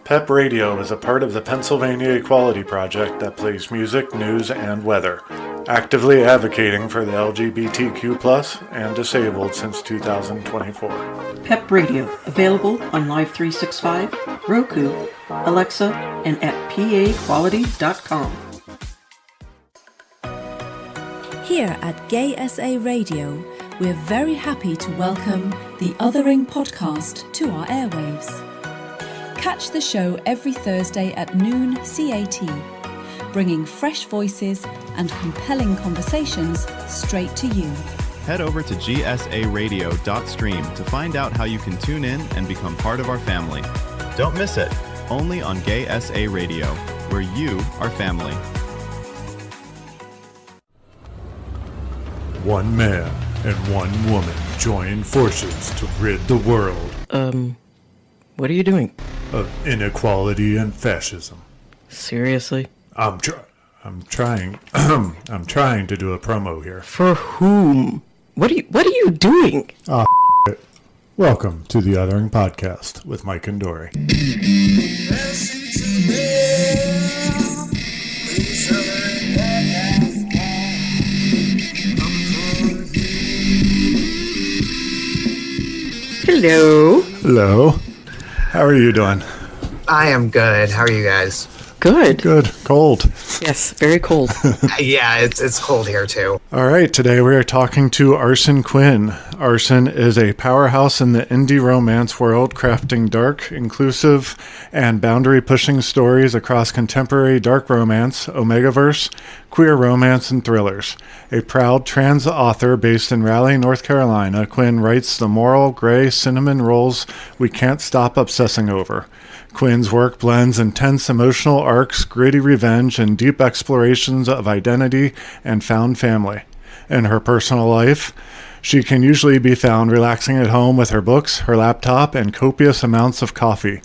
PEP Radio is a part of the Pennsylvania Equality Project that plays music, news, and weather, actively advocating for the LGBTQ+ and disabled since 2024. PEP Radio, available on Live 365, Roku, Alexa, and at paquality.com. Here at Gay SA Radio, we're very happy to welcome the Othering podcast to our airwaves. Catch the show every Thursday at noon CAT, bringing fresh voices and compelling conversations straight to you. Head over to gsaradio.stream to find out how you can tune in and become part of our family. Don't miss it, only on Gay SA Radio, where you are family. One man and one woman join forces to rid the world What are you doing? of inequality and fascism. Seriously? I'm trying I'm trying to do a promo here. For whom? What are you doing? Welcome to the Othering Podcast with Mike and Dory. Hello. Hello. How are you doing? I am good. How are you guys? Good. Good. Cold. Yes, very cold. Yeah, it's cold here too. All right, today we are talking to Arsyn Quinn. Arsyn is a powerhouse in the indie romance world, crafting dark, inclusive, and boundary-pushing stories across contemporary dark romance, Omegaverse, queer romance, and thrillers. A proud trans author based in Raleigh, North Carolina, Quinn writes the moral, gray, cinnamon rolls we can't stop obsessing over. Quinn's work blends intense emotional arcs, gritty revenge, and deep explorations of identity and found family. In her personal life, she can usually be found relaxing at home with her books, her laptop, and copious amounts of coffee.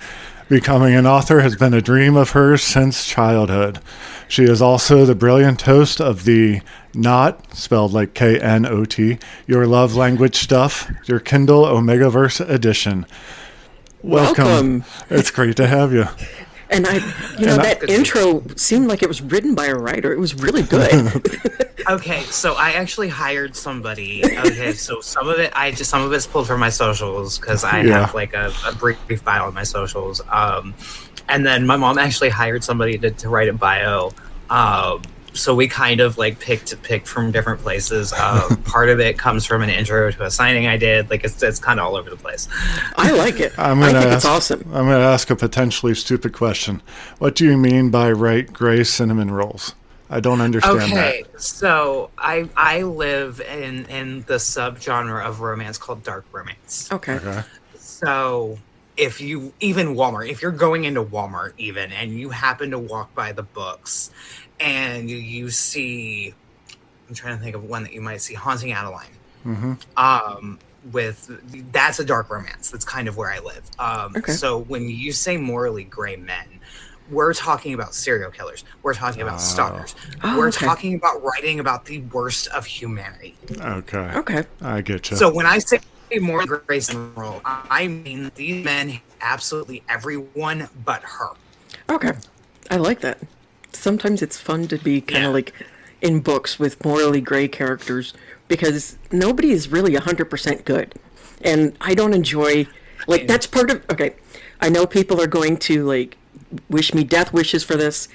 Becoming an author has been a dream of hers since childhood. She is also the brilliant host of the Not, spelled like Knot, Your Love Language Stuff, Your Kindle Omegaverse Edition. Welcome. It's great to have you. And that intro seemed like it was written by a writer. It was really good. Okay, so I actually hired somebody. Okay, so some of it's pulled from my socials because I have like a brief bio on my socials. And then my mom actually hired somebody to write a bio. So we kind of like picked from different places. Part of it comes from an intro to a signing I did. Like it's kind of all over the place. I like it. I think it's awesome. I'm going to ask a potentially stupid question. What do you mean by write gray cinnamon rolls? I don't understand that. Okay, so I live in the subgenre of romance called dark romance. Okay. So if you're going into Walmart even, and you happen to walk by the books, and you see, I'm trying to think of one that you might see, Haunting Adeline. Mm-hmm. That's a dark romance. That's kind of where I live. Okay. So when you say morally gray men, we're talking about serial killers. We're talking about stalkers. We're talking about writing about the worst of humanity. Okay. I get you. So when I say more grace and role, I mean these men, absolutely everyone but her. Okay. I like that. Sometimes it's fun to be kind of like in books with morally gray characters because nobody is really 100% good. And I don't enjoy, like, that's part of, okay, I know people are going to, like, wish me death wishes for this,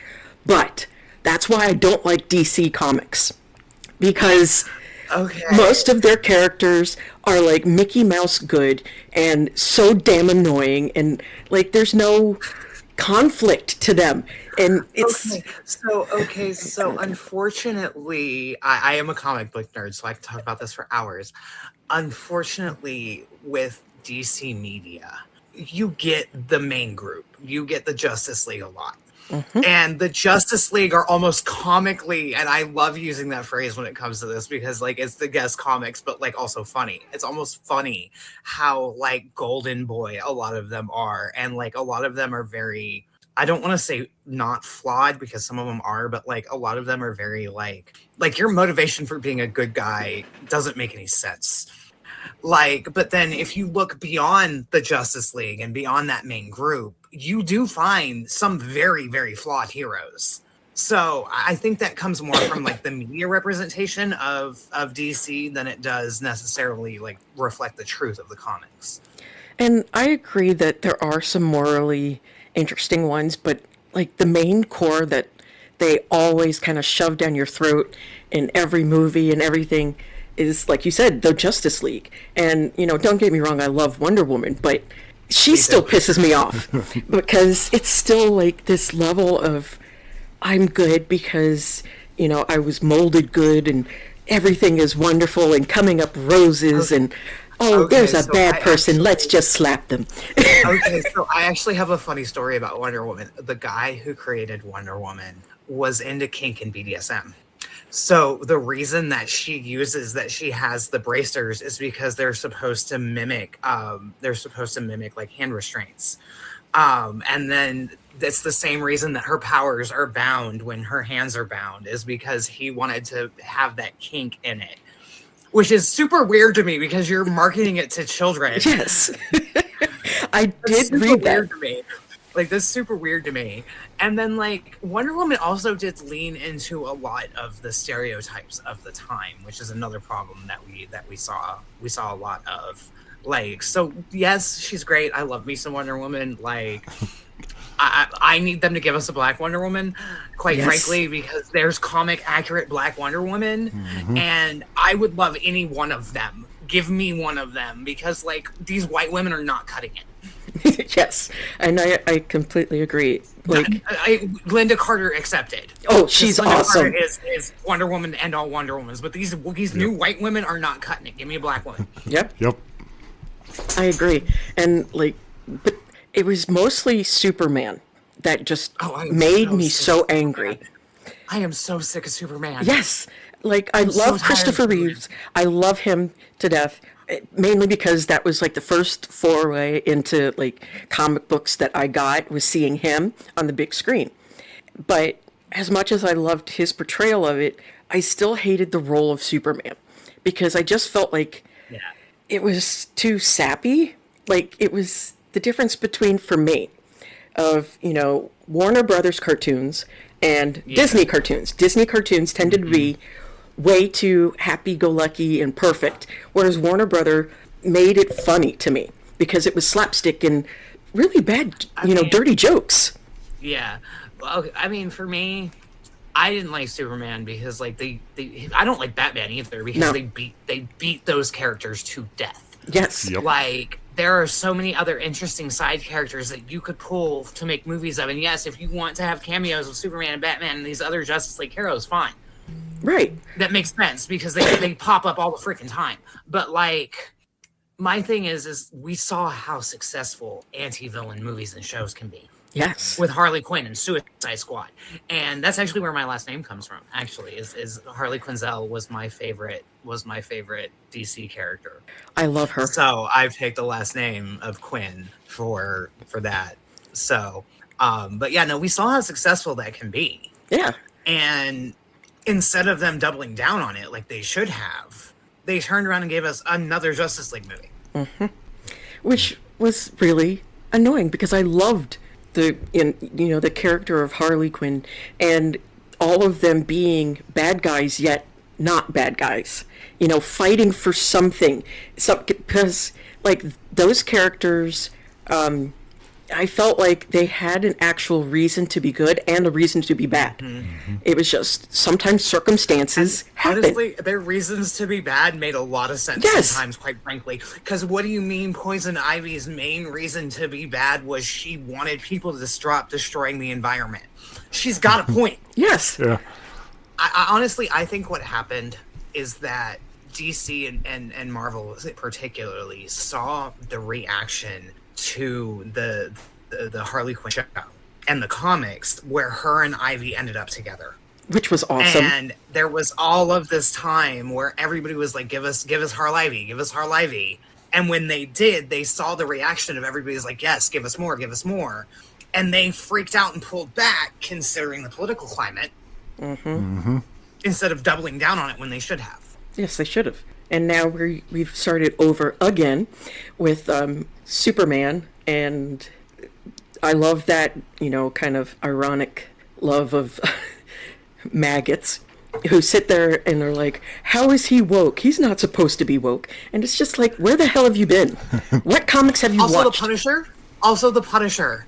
but that's why I don't like DC Comics. Because most of their characters are, like, Mickey Mouse good and so damn annoying, and, like, there's no conflict to them. And it's so unfortunately, I am a comic book nerd, so I can talk about this for hours. Unfortunately, with DC media, you get the main group, you get the Justice League a lot. Mm-hmm. And the Justice League are almost comically, and I love using that phrase when it comes to this because like it's the guest comics, but like also funny. It's almost funny how like Golden Boy a lot of them are, and like a lot of them are very, I don't want to say not flawed because some of them are, but like a lot of them are very like your motivation for being a good guy doesn't make any sense. Like, but then if you look beyond the Justice League and beyond that main group, you do find some very, very flawed heroes. So I think that comes more from like the media representation of DC than it does necessarily like reflect the truth of the comics. And I agree that there are some morally interesting ones, but like the main core that they always kind of shove down your throat in every movie and everything is, like you said, the Justice League. And, you know, don't get me wrong, I love Wonder Woman, but she still pisses me off because it's still like this level of I'm good because, you know, I was molded good and everything is wonderful and coming up roses and there's a bad person. Let's just slap them. Okay, so I actually have a funny story about Wonder Woman. The guy who created Wonder Woman was into kink and BDSM. So the reason that she has the bracers is because they're supposed to mimic like hand restraints. And then that's the same reason that her powers are bound when her hands are bound, is because he wanted to have that kink in it. Which is super weird to me because you're marketing it to children. Yes. I did read that. Like, that's super weird to me. And then, like, Wonder Woman also did lean into a lot of the stereotypes of the time, which is another problem that we saw. We saw a lot of. Like, so, yes, she's great. I love me some Wonder Woman. Like, I need them to give us a Black Wonder Woman, quite frankly, because there's comic accurate Black Wonder Woman, and I would love any one of them. Give me one of them, because like these white women are not cutting it. Yes, and I completely agree. Like, Linda Carter accepted. Oh, she's awesome. Carter is Wonder Woman and all Wonder Womans, but these new white women are not cutting it. Give me a Black woman. Yep. I agree, and like, but it was mostly Superman that just made me so angry. I am so sick of Superman. Yes, like I love Christopher Reeves. I love him to death. Mainly because that was like the first foray into like comic books that I got, was seeing him on the big screen. But as much as I loved his portrayal of it, I still hated the role of Superman because I just felt like it was too sappy. Like, it was the difference between, for me, of, you know, Warner Brothers cartoons and Disney cartoons. Disney cartoons tended to be way too happy-go-lucky and perfect, whereas Warner Brother made it funny to me because it was slapstick and really bad, dirty jokes. Yeah. Well, I mean, for me, I didn't like Superman because, like, I don't like Batman either because they beat those characters to death. Yes. Yep. Like, there are so many other interesting side characters that you could pull to make movies of. And yes, if you want to have cameos of Superman and Batman and these other Justice League heroes, fine. Right. That makes sense because they pop up all the freaking time. But, like, my thing is we saw how successful anti-villain movies and shows can be. Yes. With Harley Quinn and Suicide Squad. And that's actually where my last name comes from, actually, is Harley Quinzel was my favorite DC character. I love her. So I picked the last name of Quinn for that. So but yeah, no, we saw how successful that can be. Yeah. And instead of them doubling down on it like they should have, they turned around and gave us another Justice League movie. Mm-hmm. Which was really annoying because I loved the character of Harley Quinn and all of them being bad guys yet not bad guys, fighting for something. Because like those characters, I felt like they had an actual reason to be good and a reason to be bad. Mm-hmm. It was just sometimes circumstances happen. Honestly, their reasons to be bad made a lot of sense sometimes, quite frankly. Because what do you mean Poison Ivy's main reason to be bad was she wanted people to stop destroying the environment? She's got a point. Yes. Yeah. I honestly, I think what happened is that DC and Marvel particularly saw the reaction to the Harley Quinn show and the comics where her and Ivy ended up together, which was awesome. And there was all of this time where everybody was like, give us Harlivy. And when they did, they saw the reaction of everybody's like, yes, give us more. And they freaked out and pulled back considering the political climate instead of doubling down on it when they should have. Yes, they should have. And now we've started over again with Superman, and I love that, kind of ironic love of maggots who sit there and are like, how is he woke? He's not supposed to be woke. And it's just like, where the hell have you been? What comics have you watched? Also the Punisher.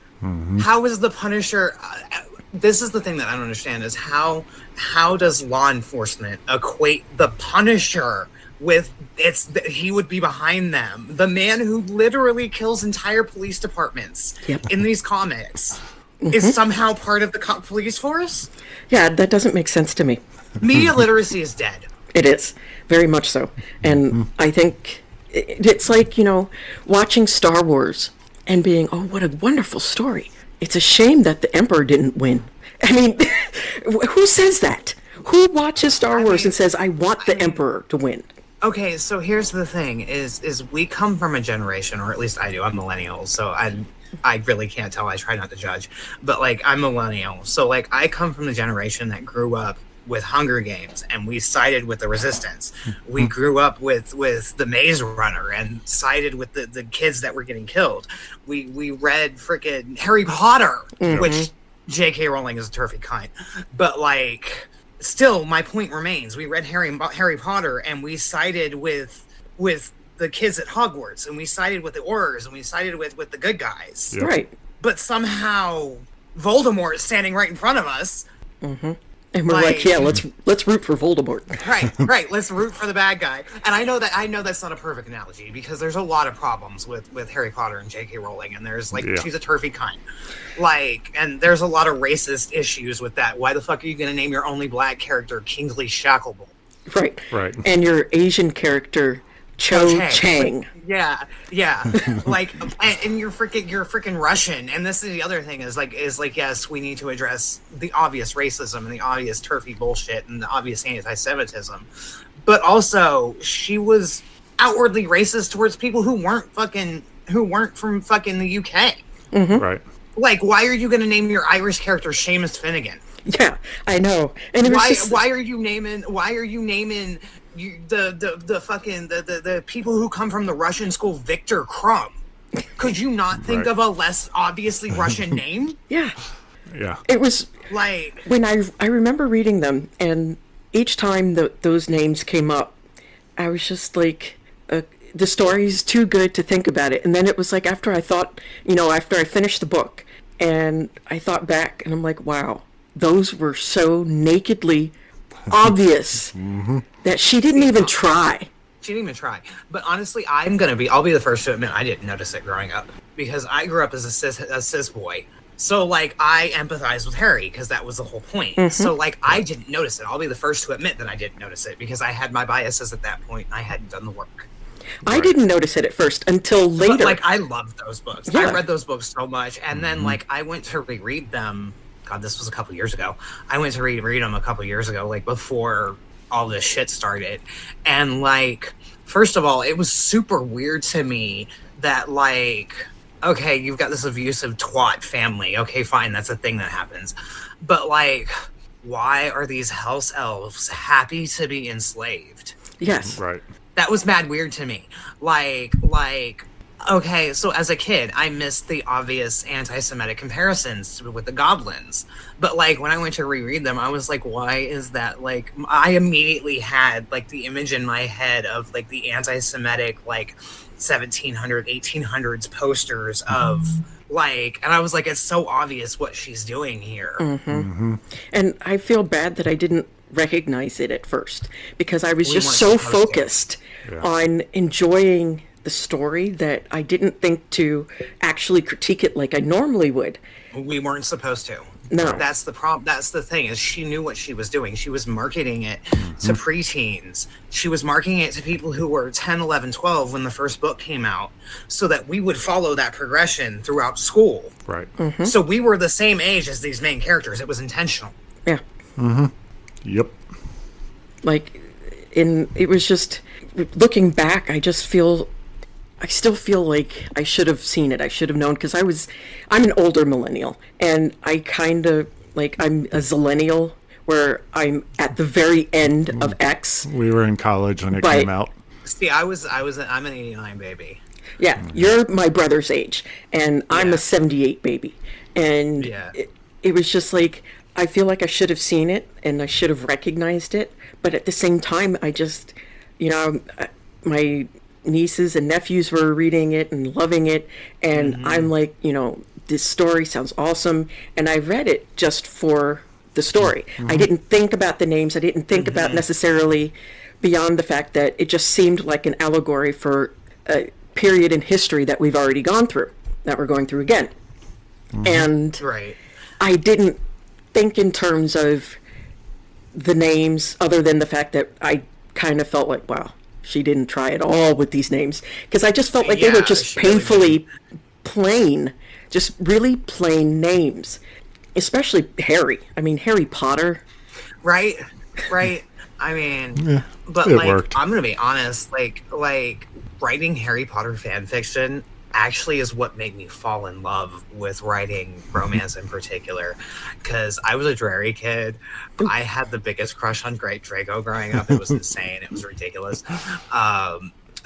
How is the Punisher... this is the thing that I don't understand, is how does law enforcement equate the Punisher with... he would be behind them. The man who literally kills entire police departments in these comics is somehow part of the police force? Yeah, that doesn't make sense to me. Media literacy is dead. It is, very much so. And I think it's like, watching Star Wars and being, oh, what a wonderful story. It's a shame that the Emperor didn't win. I mean, who says that? Who watches Star Wars and says, I want the Emperor to win? Okay, so here's the thing, is we come from a generation, or at least I do, I'm millennial, so I really can't tell, I try not to judge, but, I'm millennial, so, I come from the generation that grew up with Hunger Games, and we sided with the Resistance. We grew up with the Maze Runner, and sided with the kids that were getting killed. We read frickin' Harry Potter, which J.K. Rowling is a turfy cunt, but, still, my point remains. We read Harry Potter, and we sided with the kids at Hogwarts, and we sided with the Aurors, and we sided with the good guys. Yep. Right. But somehow Voldemort is standing right in front of us. And we're like, yeah, let's root for Voldemort. Right. Let's root for the bad guy. And I know that's not a perfect analogy, because there's a lot of problems with Harry Potter and J.K. Rowling, and there's she's a turfy cunt. And there's a lot of racist issues with that. Why the fuck are you going to name your only black character Kingsley Shacklebolt? Right. Right. And your Asian character Cho Chang. Yeah. And you're freaking Russian. And this is the other thing is yes, we need to address the obvious racism and the obvious turfy bullshit and the obvious anti-Semitism, but also she was outwardly racist towards people who weren't from fucking the UK. Right. Why are you going to name your Irish character Seamus Finnegan? Yeah, I know. And it was why are you naming the people who come from the Russian school Victor Crumb? Could you not think of a less obviously Russian name? Yeah. Yeah. It was when I remember reading them, and each time those names came up, I was just like, the story's too good to think about it. And then it was like after I finished the book, and I thought back, and I'm like, wow, those were so nakedly obvious that she didn't even try. She didn't even try. But honestly, I'll be the first to admit I didn't notice it growing up, because I grew up as a cis boy. So I empathize with Harry, because that was the whole point. So I didn't notice it. I'll be the first to admit that I didn't notice it, because I had my biases at that point and I hadn't done the work. I didn't notice it at first until later. But I loved those books. Yeah. I read those books so much, and then I went to reread them. God, this was a couple years ago. I went to reread them a couple years ago, before all this shit started. And first of all, it was super weird to me that okay, you've got this abusive twat family. Okay, fine, that's a thing that happens. But why are these house elves happy to be enslaved? Yes. Right. That was mad weird to me. Okay, so as a kid, I missed the obvious anti-Semitic comparisons with the goblins. But when I went to reread them, I was like, why is that? I immediately had the image in my head of the anti-Semitic 1700s, 1800s posters of and I was like, it's so obvious what she's doing here. And I feel bad that I didn't recognize it at first, because I was just so focused on enjoying the story that I didn't think to actually critique it like I normally would. We weren't supposed to. No. That's the problem. That's the thing, is she knew what she was doing. She was marketing it to preteens. She was marketing it to people who were 10, 11, 12 when the first book came out, so that we would follow that progression throughout school. Right. So we were the same age as these main characters. It was intentional. Yeah. Yep. It was just, looking back, I still feel like I should have seen it. I should have known, because I'm an older millennial, and I kind of I'm a zillennial, where I'm at the very end of X. We were in college when it came out. See, I'm an 89 baby. Yeah, you're my brother's age, and I'm Yeah. a 78 baby. And Yeah. it was just like, I feel like I should have seen it and I should have recognized it. But at the same time, I just, my nieces and nephews were reading it and loving it. And I'm like, this story sounds awesome. And I read it just for the story. I didn't think about the names. I didn't think about necessarily beyond the fact that it just seemed like an allegory for a period in history that we've already gone through, that we're going through again. And Right. I didn't think in terms of the names, other than the fact that I kind of felt like, wow, she didn't try at all with these names. Because I just felt like they were Yeah, just she really painfully plain, just really plain names. Especially Harry. I mean, Harry Potter. Right. Right. I mean, but it like, worked. I'm gonna be honest. Like writing Harry Potter fan fiction actually is what made me fall in love with writing romance in particular. Because I was a Drarry kid. I had the biggest crush on Great Draco growing up. It was insane. It was ridiculous.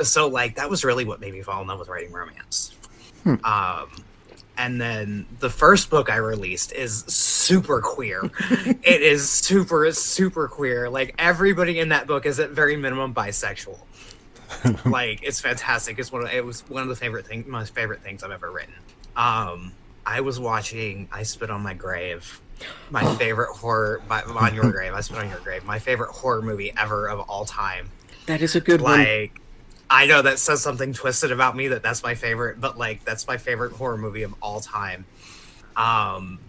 So like that was really what made me fall in love with writing romance. And then the first book I released is super queer. It is super, super queer. Like everybody in that book is at very minimum bisexual. Like it's fantastic. It was one of the my favorite things I've ever written. I was watching I Spit on My Grave, my favorite horror on Your Grave. I Spit on Your Grave, my favorite horror movie ever of all time. That is a good one. Like, I know that says something twisted about me that's my favorite, but like that's my favorite horror movie of all time. And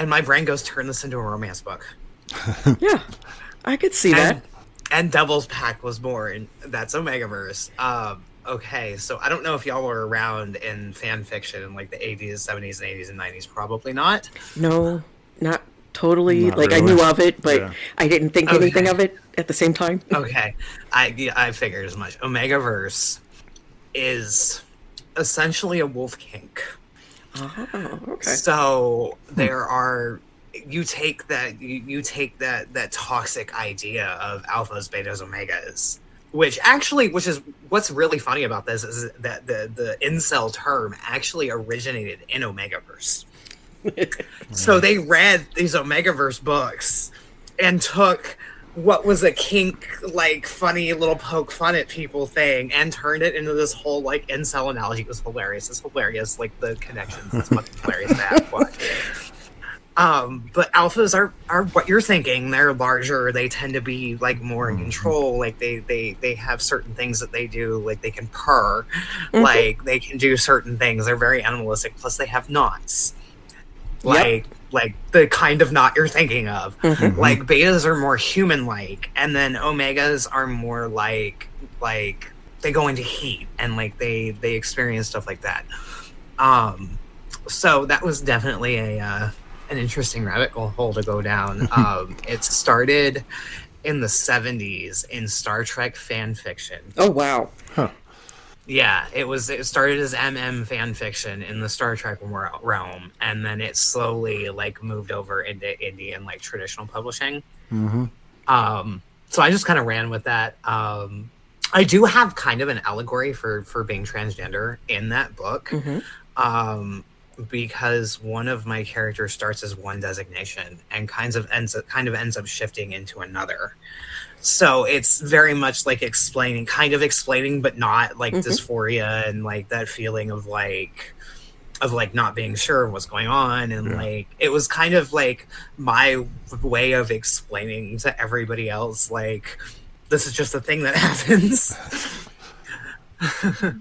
my brain goes, turn this into a romance book. Yeah, I could see that. And Devil's Pack was born. That's Omegaverse. Okay, so I don't know if y'all were around in fan fiction in like the 80s, 70s, and 80s and 90s. Probably not. No, not totally. Not like I really. knew of it, but Yeah. I didn't think anything of it at the same time. Okay, I figured as much. Omegaverse is essentially a wolf kink. Oh, okay. So there are you take that toxic idea of alphas, betas, omegas, which is what's really funny about this is that the incel term actually originated in Omegaverse. So they read these Omegaverse books and took what was a kink, like funny little poke fun at people thing, and turned it into this whole like incel analogy. It was hilarious. It's hilarious. Like the connections. It's fucking hilarious to have. But alphas are what you're thinking. They're larger. They tend to be like more in control. Like they have certain things that they do. Like they can purr. Like they can do certain things. They're very animalistic. Plus they have knots. Like the kind of knot you're thinking of. Like betas are more human-like, and then omegas are more like they go into heat and like they experience stuff like that. So that was definitely an interesting rabbit hole to go down. It started in the 70s in Star Trek fan fiction. Oh wow. Yeah, it started as MM fan fiction in the Star Trek realm, and then it slowly like moved over into indie and like traditional publishing. So I just kind of ran with that. I do have kind of an allegory for being transgender in that book, because one of my characters starts as one designation and kind of ends up shifting into another. So it's very much like explaining, but not like dysphoria and like that feeling of like not being sure of what's going on. And like, it was kind of like my way of explaining to everybody else, like, this is just a thing that happens. I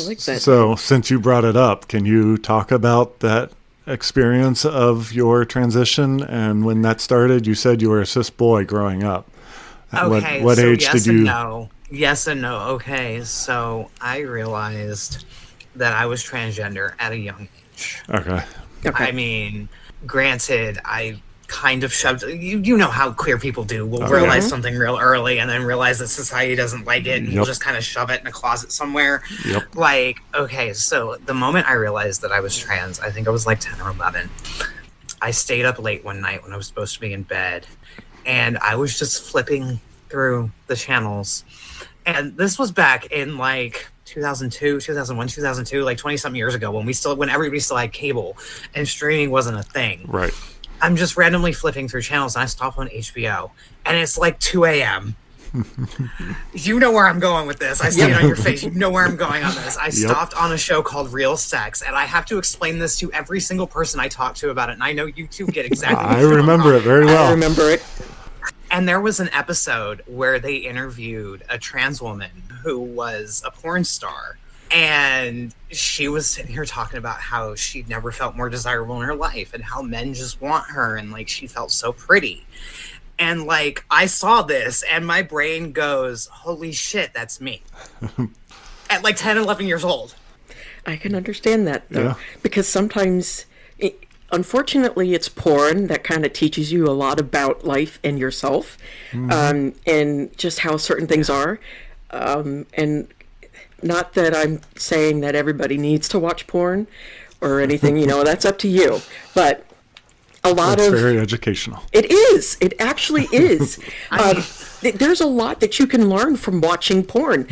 like that. So, since you brought it up, can you talk about that experience of your transition and when that started? You said you were a cis boy growing up. Okay, What so age yes did you? and no. Yes and no. Okay, so I realized that I was transgender at a young age. Okay. I mean, granted, I kind of shoved. You know how queer people do. We'll realize something real early and then realize that society doesn't like it, and we'll just kind of shove it in a closet somewhere. Like, okay, so the moment I realized that I was trans, I think I was like 10 or 11. I stayed up late one night when I was supposed to be in bed, and I was just flipping through the channels, And this was back in like 2002, 2001, 2002, like 20 something years ago when everybody still had cable and streaming wasn't a thing. Right. I'm just randomly flipping through channels and I stop on HBO and it's like 2 a.m. You know where I'm going with this. I see it on your face. You know where I'm going on this. I stopped on a show called Real Sex, and I have to explain this to every single person I talk to about it. And I know you two get exactly what I remember it very well. I remember it. And there was an episode where they interviewed a trans woman who was a porn star. And she was sitting here talking about how she'd never felt more desirable in her life and how men just want her. And like, she felt so pretty. And like, I saw this and my brain goes, holy shit, that's me. At like 10, 11 years old. I can understand that, though, because sometimes, unfortunately, it's porn that kind of teaches you a lot about life and yourself, and just how certain things are. And not that I'm saying that everybody needs to watch porn or anything, that's up to you. But it's very educational. It is. It actually is. There's a lot that you can learn from watching porn.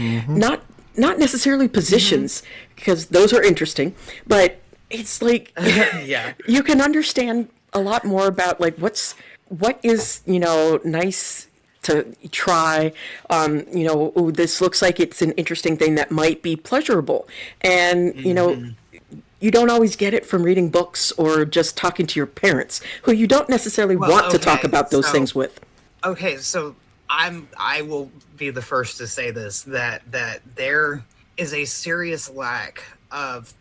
Not necessarily positions, because those are interesting, but it's like you can understand a lot more about like what is nice to try. This looks like it's an interesting thing that might be pleasurable, and you don't always get it from reading books or just talking to your parents, who you don't necessarily want to talk about those things with. Okay, so I will be the first to say this, that there is a serious lack of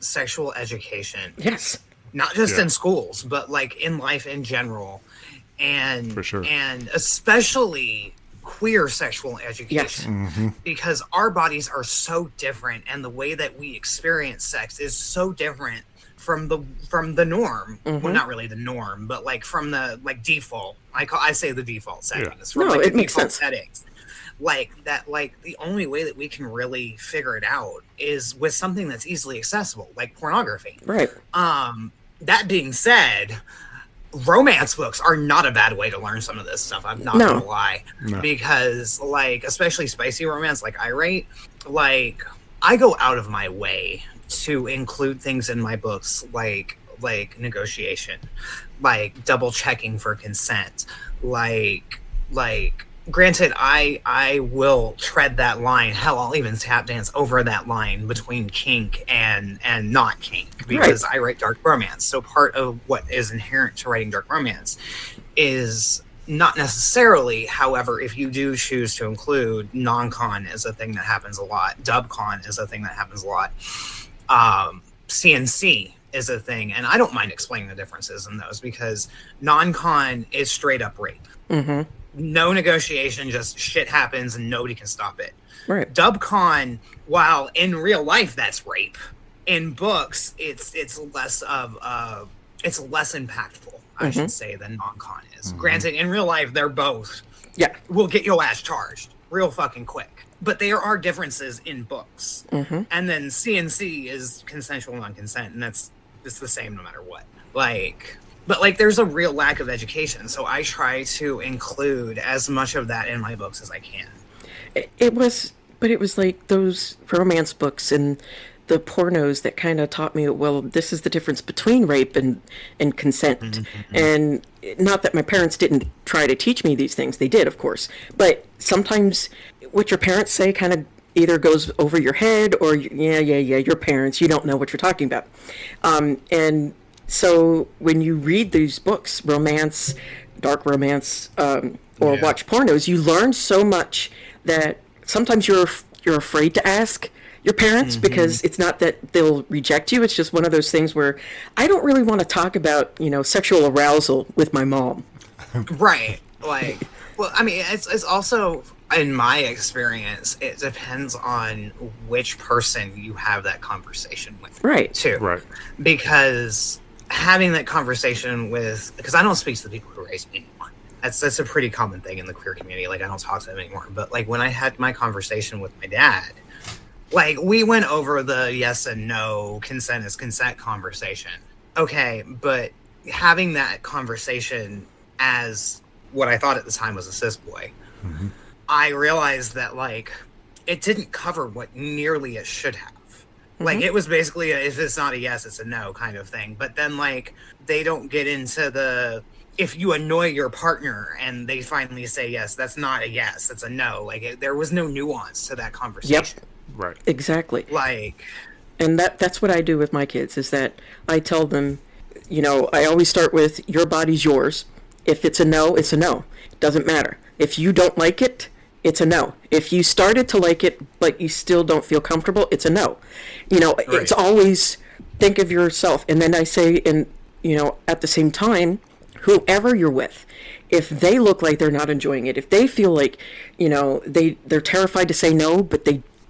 sexual education. Yes. Not just in schools, but like in life in general. And for sure. And especially queer sexual education. Yes. Because our bodies are so different and the way that we experience sex is so different from the norm. Well, not really the norm, but like from the default. I say the default settings. From it makes sense. Settings. Like that, like the only way that we can really figure it out is with something that's easily accessible, like pornography. Right. That being said, romance books are not a bad way to learn some of this stuff. I'm not gonna lie, because like especially spicy romance, like I write, like I go out of my way to include things in my books, like negotiation, like double checking for consent, like. Granted, I will tread that line. Hell, I'll even tap dance over that line between kink and not kink, because I write dark romance. So part of what is inherent to writing dark romance is not necessarily, however, if you do choose to include non-con is a thing that happens a lot. Dub-con is a thing that happens a lot. CNC is a thing, and I don't mind explaining the differences in those, because non-con is straight up rape. No negotiation, just shit happens and nobody can stop it. Right. Dub-con, while in real life that's rape, in books it's less impactful, I should say, than non-con is. Granted, in real life they're both will get your ass charged real fucking quick. But there are differences in books. And then CNC is consensual non-consent, and it's the same no matter what. But there's a real lack of education, so I try to include as much of that in my books as I can. It was like those romance books and the pornos that kind of taught me, well, this is the difference between rape and consent. And not that my parents didn't try to teach me these things. They did, of course. But sometimes what your parents say kind of either goes over your head or, your parents, you don't know what you're talking about. And so when you read these books, romance, dark romance, or watch pornos, you learn so much that sometimes you're afraid to ask your parents, because it's not that they'll reject you. It's just one of those things where I don't really want to talk about, sexual arousal with my mom. Right. Well, I mean, it's also, in my experience, it depends on which person you have that conversation with. Right. Too. Right. Because having that conversation because I don't speak to the people who raised me anymore. That's a pretty common thing in the queer community. Like, I don't talk to them anymore. But when I had my conversation with my dad, we went over the yes and no, consent is consent conversation. Okay, but having that conversation as what I thought at the time was a cis boy, I realized that it didn't cover what nearly it should have. Like, it was basically if it's not a yes, it's a no kind of thing. But then, like, they don't get into the, if you annoy your partner and they finally say yes, that's not a yes, that's a no. Like, there was no nuance to that conversation. Yep. Right. Exactly. Like, and that's what I do with my kids, is that I tell them, I always start with, your body's yours. If it's a no, it's a no. It doesn't matter. If you don't like it, it's a no. If you started to like it, but you still don't feel comfortable, it's a no. It's always think of yourself. And then I say, and, at the same time, whoever you're with, if they look like they're not enjoying it, if they feel like, they're terrified to say no, but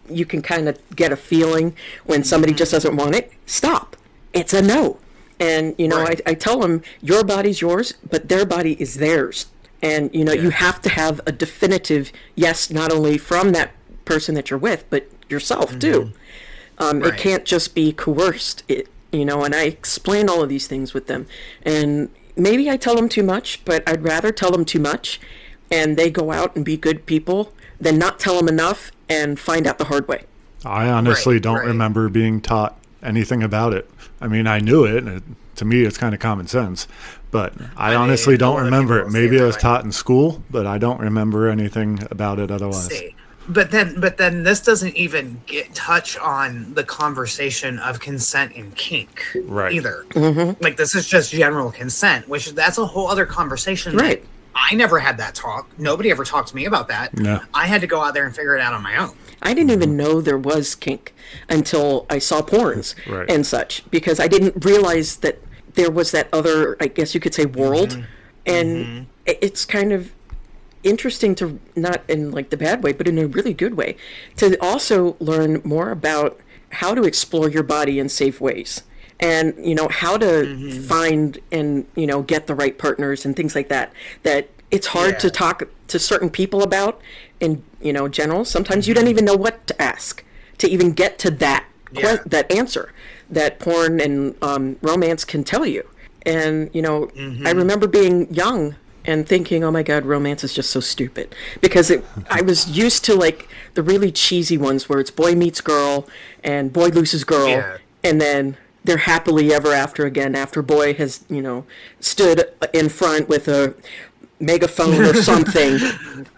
you can kind of get a feeling when somebody just doesn't want it, stop. It's a no. And, I tell them, your body's yours, but their body is theirs. And, you have to have a definitive yes, not only from that person that you're with, but yourself, too. It can't just be coerced, and I explain all of these things with them. And maybe I tell them too much, but I'd rather tell them too much and they go out and be good people than not tell them enough and find out the hard way. I honestly don't remember being taught anything about it. I mean, I knew it, and to me it's kind of common sense, but I honestly don't remember it. Maybe I was taught in school, but I don't remember anything about it otherwise. But then this doesn't even touch on the conversation of consent in kink either. Like, this is just general consent, which that's a whole other conversation. Right. I never had that talk. Nobody ever talked to me about that. No. I had to go out there and figure it out on my own. I didn't even know there was kink until I saw porns and such, because I didn't realize that there was that other, I guess you could say, world. And it's kind of interesting to, not in like the bad way, but in a really good way, to also learn more about how to explore your body in safe ways. And, how to find and, get the right partners and things like that, that it's hard to talk to certain people about in, general. Sometimes you don't even know what to ask to even get to that, that answer that porn and romance can tell you. And, I remember being young and thinking, oh my God, romance is just so stupid. Because I was used to, like, the really cheesy ones where it's boy meets girl and boy loses girl. And then they're happily ever after again after boy has, stood in front with a megaphone or something.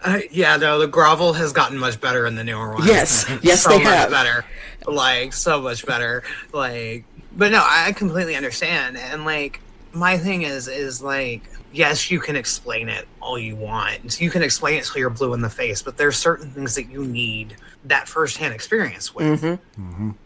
The grovel has gotten much better in the newer ones. Yes, so they much have. Better. Like, so much better. Like, but no, I completely understand. And, like, my thing is like, yes, you can explain it all you want. You can explain it till you're blue in the face, but there's certain things that you need that firsthand experience with.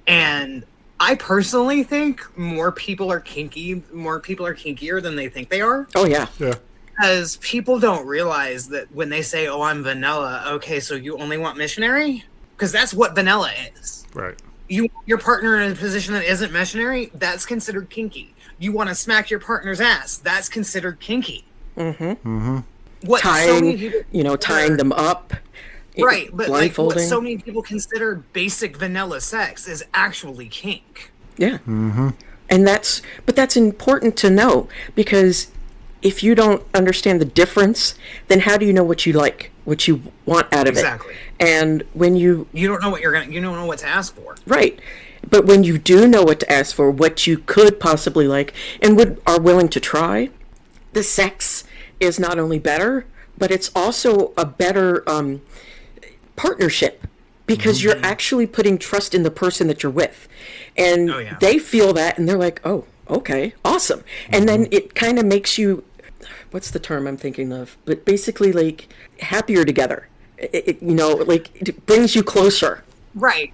And I personally think more people are kinkier than they think they are. Oh, yeah. Yeah. Because people don't realize that when they say, oh, I'm vanilla, okay, so you only want missionary? Because that's what vanilla is. Right. You want your partner in a position that isn't missionary? That's considered kinky. You want to smack your partner's ass? That's considered kinky. What tying them up. Right, but like what blindfolding. so many people consider basic vanilla sex is actually kink. Yeah. And that's important to know, because if you don't understand the difference, then how do you know what you like, what you want out of Exactly. it? And when you don't know what you don't know what to ask for. Right. But when you do know what to ask for, what you could possibly like, and are willing to try, the sex is not only better, but it's also a better partnership, because you're actually putting trust in the person that you're with. And they feel that, and they're like, oh, okay, awesome. And then it kind of makes you, what's the term I'm thinking of? But basically, like, happier together. It brings you closer. Right.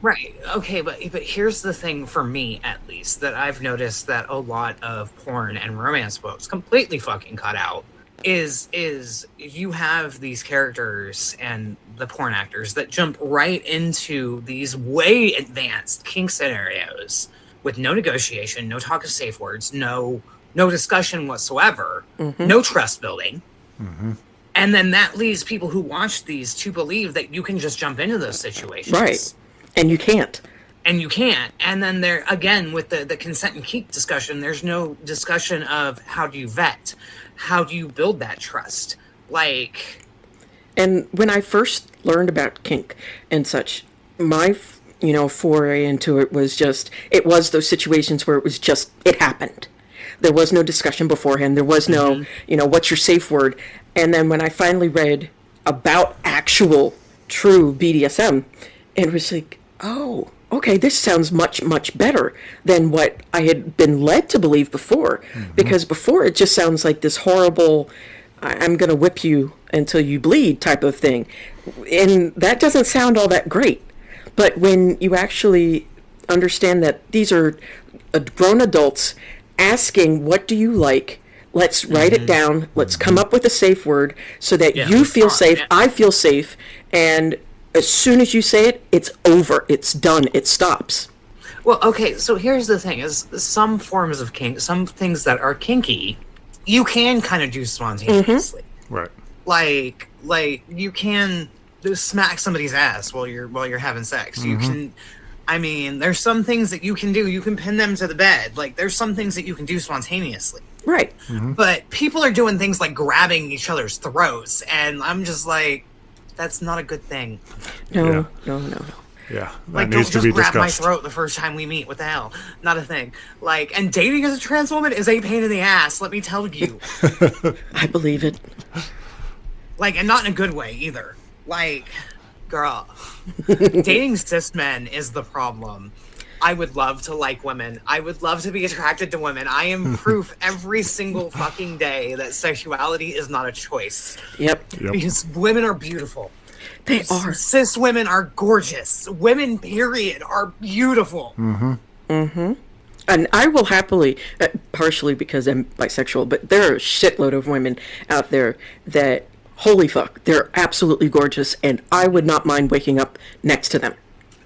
Okay, but here's the thing, for me at least, that I've noticed that a lot of porn and romance books completely fucking cut out is you have these characters and the porn actors that jump right into these way advanced kink scenarios with no negotiation, no talk of safe words, no discussion whatsoever, no trust building. And then that leaves people who watch these to believe that you can just jump into those situations. Right. And you can't. And then there, again, with the consent and kink discussion, there's no discussion of how do you vet? How do you build that trust? Like... And when I first learned about kink and such, my foray into it was just, it was those situations where it was just, it happened. There was no discussion beforehand. There was no, what's your safe word? And then when I finally read about actual true BDSM, it was like, oh, okay, this sounds much, much better than what I had been led to believe before. Because before it just sounds like this horrible, I'm going to whip you until you bleed type of thing. And that doesn't sound all that great. But when you actually understand that these are grown adults asking, what do you like? Let's write it down. Let's come up with a safe word so that you feel safe, I feel safe, and as soon as you say it, it's over. It's done. It stops. Well, okay, so here's the thing, is some forms of kink, some things that are kinky, you can kind of do spontaneously. Right. Like you can smack somebody's ass while you're having sex. You can, I mean, there's some things that you can do. You can pin them to the bed. Like, there's some things that you can do spontaneously. Right. But people are doing things like grabbing each other's throats, and I'm just like, that's not a good thing. No. Yeah, that Like, needs don't to be just grab my discussed. throat the first time we meet. What the hell? Not a thing. Like, and dating as a trans woman is a pain in the ass, let me tell you. I believe it. Like, and not in a good way either. Like, girl, dating cis men is the problem. I would love to like women. I would love to be attracted to women. I am proof every single fucking day that sexuality is not a choice. Yep. Because women are beautiful. They are. Cis women are gorgeous. Women, period, are beautiful. And I will happily, partially because I'm bisexual, but there are a shitload of women out there that, holy fuck, they're absolutely gorgeous, and I would not mind waking up next to them.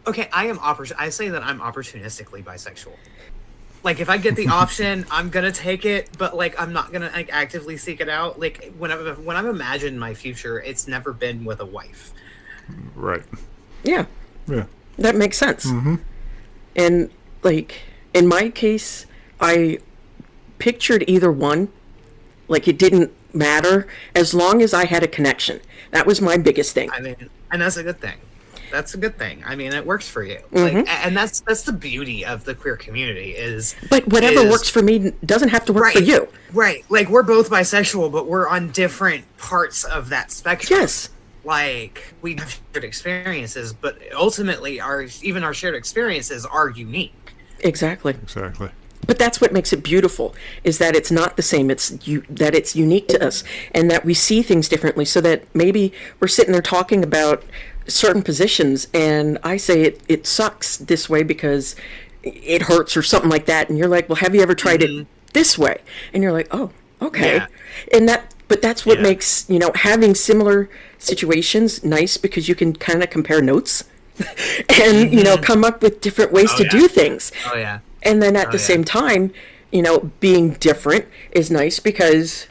Okay, I say that I'm opportunistically bisexual. Like, if I get the option, I'm gonna take it, but like, I'm not gonna like actively seek it out. Like, when I've imagined my future, it's never been with a wife. Right. Yeah. Yeah. That makes sense. And like, in my case, I pictured either one. Like, it didn't matter as long as I had a connection. That was my biggest thing. I mean, and that's a good thing. That's a good thing. I mean, it works for you. Like, and that's the beauty of the queer community is. But whatever works for me doesn't have to work for you. Right. Like, we're both bisexual, but we're on different parts of that spectrum. Yes. Like, we have shared experiences, but ultimately, our shared experiences are unique. Exactly. But that's what makes it beautiful, is that it's not the same. That it's unique to us, and that we see things differently. So that maybe we're sitting there talking about certain positions, and I say it sucks this way because it hurts or something like that, and you're like, well, have you ever tried it this way? And you're like, oh, okay. Yeah. But that's what makes, having similar situations nice, because you can kind of compare notes and, come up with different ways to do things. Oh, yeah. And then at the same time, being different is nice because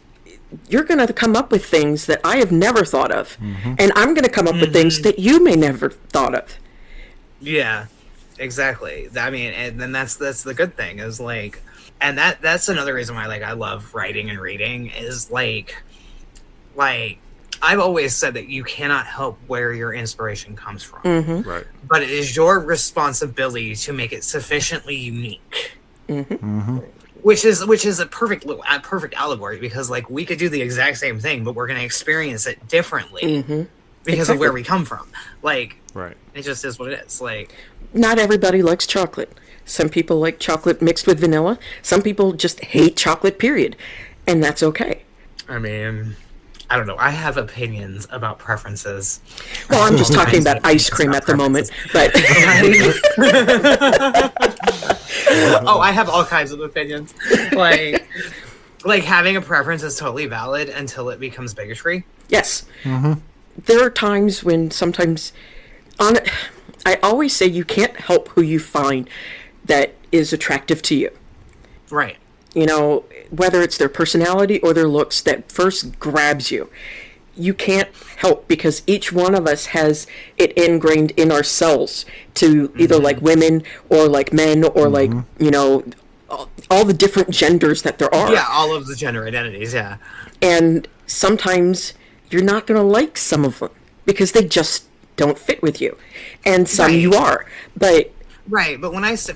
you're going to come up with things that I have never thought of. And I'm going to come up with things that you may never thought of. Yeah, exactly. I mean, and then that's the good thing is like, and that's another reason why like I love writing and reading is like I've always said that you cannot help where your inspiration comes from. Right. But it is your responsibility to make it sufficiently unique. Which is a perfect allegory, because like we could do the exact same thing, but we're going to experience it differently because of where we come from. Like, it just is what it is. Like, not everybody likes chocolate. Some people like chocolate mixed with vanilla. Some people just hate chocolate, period. And that's okay. I mean, I don't know. I have opinions about preferences. Well, I'm just talking about ice cream at the moment, but oh, I have all kinds of opinions. Like having a preference is totally valid until it becomes bigotry. Yes. There are times when I always say you can't help who you find that is attractive to you. Right. Whether it's their personality or their looks that first grabs you. You can't help, because each one of us has it ingrained in our cells to either like women or like men or like, all the different genders that there are. Yeah, all of the gender identities, yeah. And sometimes you're not going to like some of them because they just don't fit with you, and some Right. you are. But Right, but when I say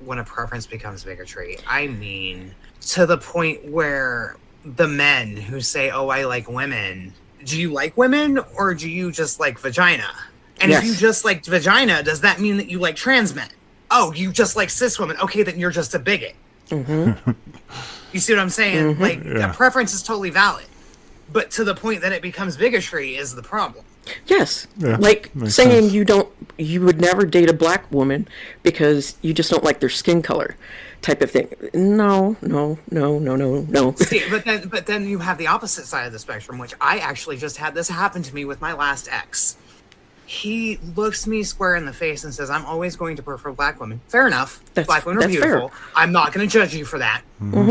when a preference becomes bigotry, I mean to the point where the men who say, "Oh, I like women," do you like women or do you just like vagina? And Yes. if you just like vagina, does that mean that you like trans men? Oh, you just like cis women? Okay, then you're just a bigot. Mm-hmm. You see what I'm saying? Like, Yeah. a preference is totally valid, but to the point that it becomes bigotry is the problem. yes, Yeah, like makes saying sense. you would never date a black woman because you just don't like their skin color, type of thing. No. See, but then you have the opposite side of the spectrum, which I actually just had this happen to me with my last ex. He looks me square in the face and says, "I'm always going to prefer black women." Fair enough. Black women are that's fair. beautiful. I'm not going to judge you for that.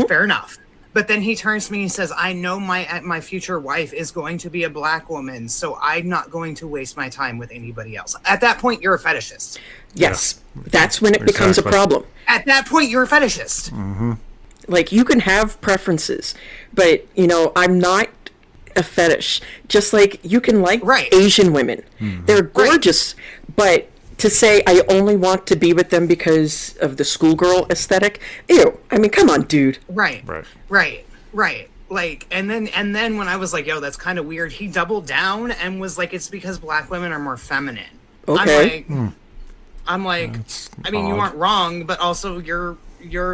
Fair enough. But then he turns to me and says, "I know my future wife is going to be a black woman, so I'm not going to waste my time with anybody else." At that point, you're a fetishist. Yes, that's when it becomes a Exactly. problem. At that point, you're a fetishist. Like, you can have preferences, but I'm not a fetish. Just like you can like Right. Asian women. They're gorgeous, but to say I only want to be with them because of the schoolgirl aesthetic, ew. I mean, come on, dude. Right. Right. Like, and then when I was like, "Yo, that's kind of weird," he doubled down and was like, "It's because black women are more feminine." Okay. I'm like, That's I mean, you odd. aren't wrong, but also your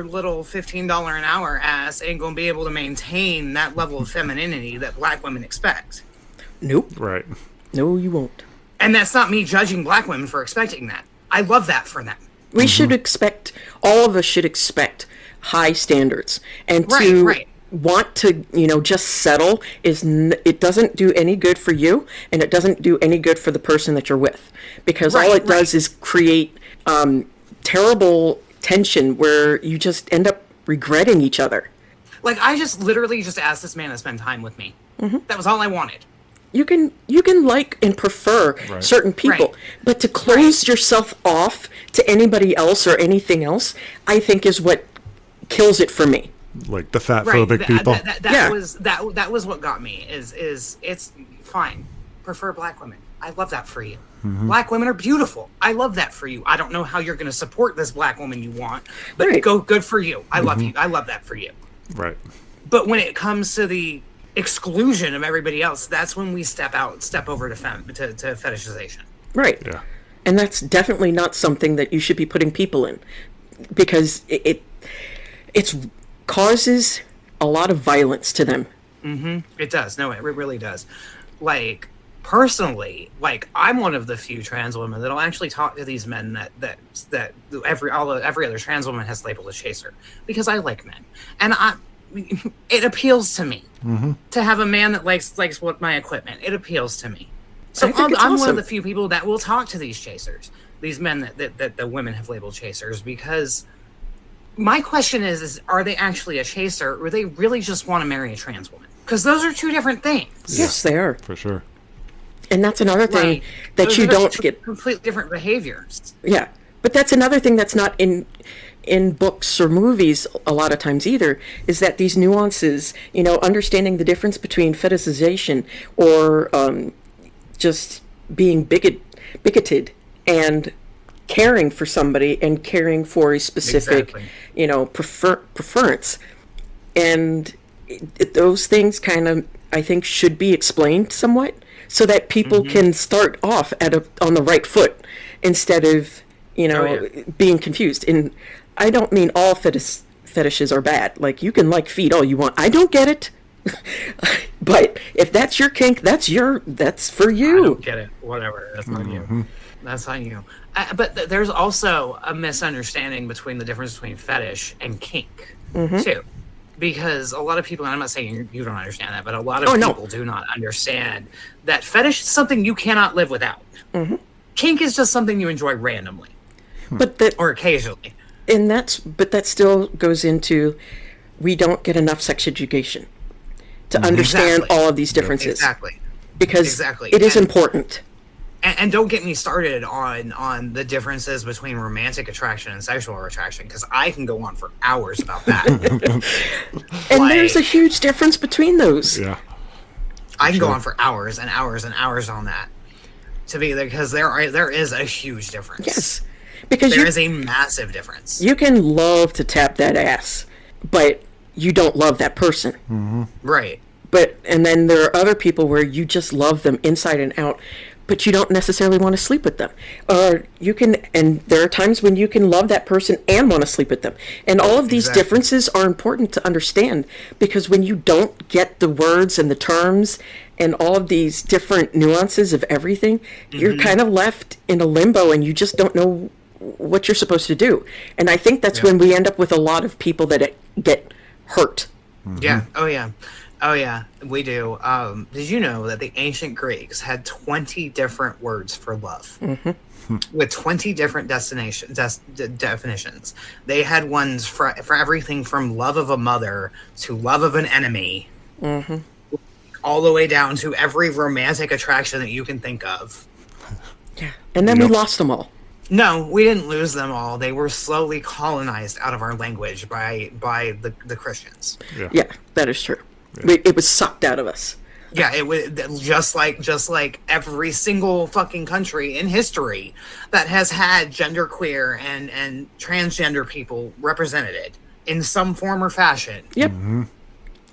little $15 an hour ass ain't gonna be able to maintain that level of femininity that black women expect. Nope. Right. No, you won't. And that's not me judging black women for expecting that. I love that for them. We should expect, all of us should expect high standards. And Right, to right. want to, just settle it doesn't do any good for you, and it doesn't do any good for the person that you're with. Because all Right, it does is create terrible tension where you just end up regretting each other. Like, I just literally just asked this man to spend time with me. That was all I wanted. You can like and prefer Right. certain people, Right. but to close yourself off to anybody else or anything else, I think is what kills it for me. Like the fat Right. phobic people. That Yeah. was what got me. Is it's fine. Prefer black women. I love that for you. Black women are beautiful. I love that for you. I don't know how you're going to support this black woman you want, but Right. good for you. I love you. I love that for you. Right. But when it comes to the exclusion of everybody else, that's when we step over to fetishization. Right. Yeah. And that's definitely not something that you should be putting people in, because it's causes a lot of violence to them. It does. No, it really does. Like, personally, like, I'm one of the few trans women that'll actually talk to these men that every other trans woman has labeled a chaser, because I like men, and it appeals to me to have a man that likes what my equipment. It appeals to me. So I think it's I'm one awesome. of the few people that will talk to these chasers, these men that the women have labeled chasers, because my question is are they actually a chaser, or they really just want to marry a trans woman? Because those are two different things. Yes, they are. For sure. And that's another thing Right. that Those you are don't two get. completely different behaviors. Yeah, but that's another thing that's not in books or movies a lot of times either, is that these nuances, understanding the difference between fetishization or just being bigoted and caring for somebody and caring for a specific, Exactly. preference. And those things kind of, I think, should be explained somewhat so that people can start off on the right foot instead of, yeah. being confused. And I don't mean all fetishes are bad. Like, you can like feet all you want. I don't get it. But if that's your kink, that's for I you. don't get it. Whatever. That's on you. That's on you. But there's also a misunderstanding between the difference between fetish and kink, too. Because a lot of people, and I'm not saying you don't understand that, but a lot of people do not understand that fetish is something you cannot live without. Kink is just something you enjoy randomly But or occasionally. but that still goes into, we don't get enough sex education to understand Exactly. all of these differences. Exactly. Because Exactly. it is And- important. And don't get me started on the differences between romantic attraction and sexual attraction, because I can go on for hours about that. And Like- there's a huge difference between those. Yeah. I can go on for hours and hours and hours on that to be there, because there is a huge difference. Yes, because there is a massive difference. You can love to tap that ass, but you don't love that person. Mm-hmm. Right. And then there are other people where you just love them inside and out, but you don't necessarily want to sleep with them. Or and there are times when you can love that person and want to sleep with them. And all of these differences are important to understand, because when you don't get the words and the terms and all of these different nuances of everything, you're kind of left in a limbo and you just don't know what you're supposed to do. And I think that's when we end up with a lot of people that get hurt. Yeah. Oh yeah, we do. Did you know that the ancient Greeks had 20 different words for love, with 20 different definitions? They had ones for everything from love of a mother to love of an enemy, all the way down to every romantic attraction that you can think of. Yeah, and then we lost them all. No, we didn't lose them all. They were slowly colonized out of our language by the Christians. Yeah, that is true. It was sucked out of us. Yeah, it was just like every single fucking country in history that has had genderqueer and transgender people represented in some form or fashion. Yep.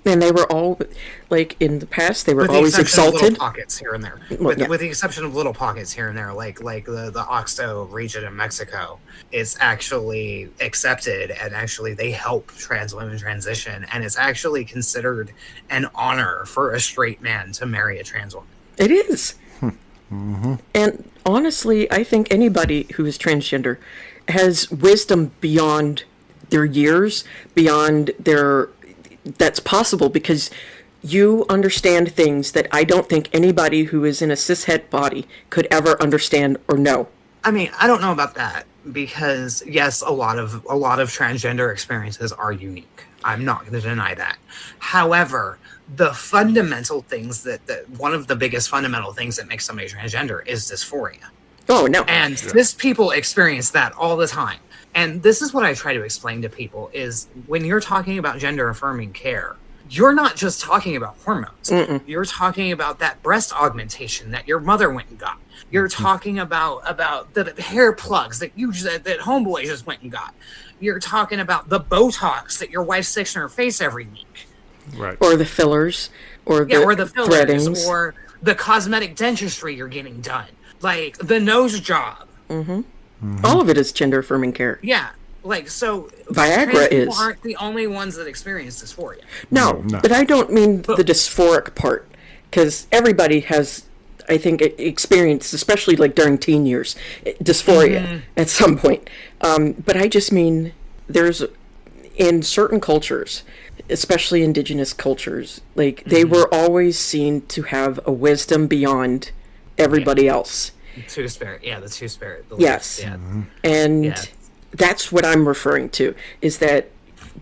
And they were all, like, in the past, they were with always the exception exalted. Of little pockets here and there. With the exception of little pockets here and there, like the Oxbow region in Mexico, it's actually accepted, and actually they help trans women transition, and it's actually considered an honor for a straight man to marry a trans woman. It is. And honestly, I think anybody who is transgender has wisdom beyond their years, beyond their... That's possible because you understand things that I don't think anybody who is in a cishet body could ever understand or know. I mean, I don't know about that, because yes, a lot of transgender experiences are unique. I'm not going to deny that. However, the fundamental things that one of the biggest fundamental things that makes somebody transgender is dysphoria. Oh, no. And cis people experience that all the time. And this is what I try to explain to people is when you're talking about gender affirming care, you're not just talking about hormones. You're talking about that breast augmentation that your mother went and got. You're talking about the hair plugs that that homeboy just went and got. You're talking about the Botox that your wife sticks in her face every week. Right. Or the fillers, or the fillers, threadings, or the cosmetic dentistry you're getting done, like the nose job. All of it is gender affirming care. Yeah, like so. Viagra people aren't the only ones that experience dysphoria. No, but I don't mean the dysphoric part, because everybody has, I think, experienced, especially like during teen years, dysphoria at some point. But I just mean there's in certain cultures, especially indigenous cultures, like they were always seen to have a wisdom beyond everybody else. The two-spirit. Yes. Yeah. And that's what I'm referring to, is that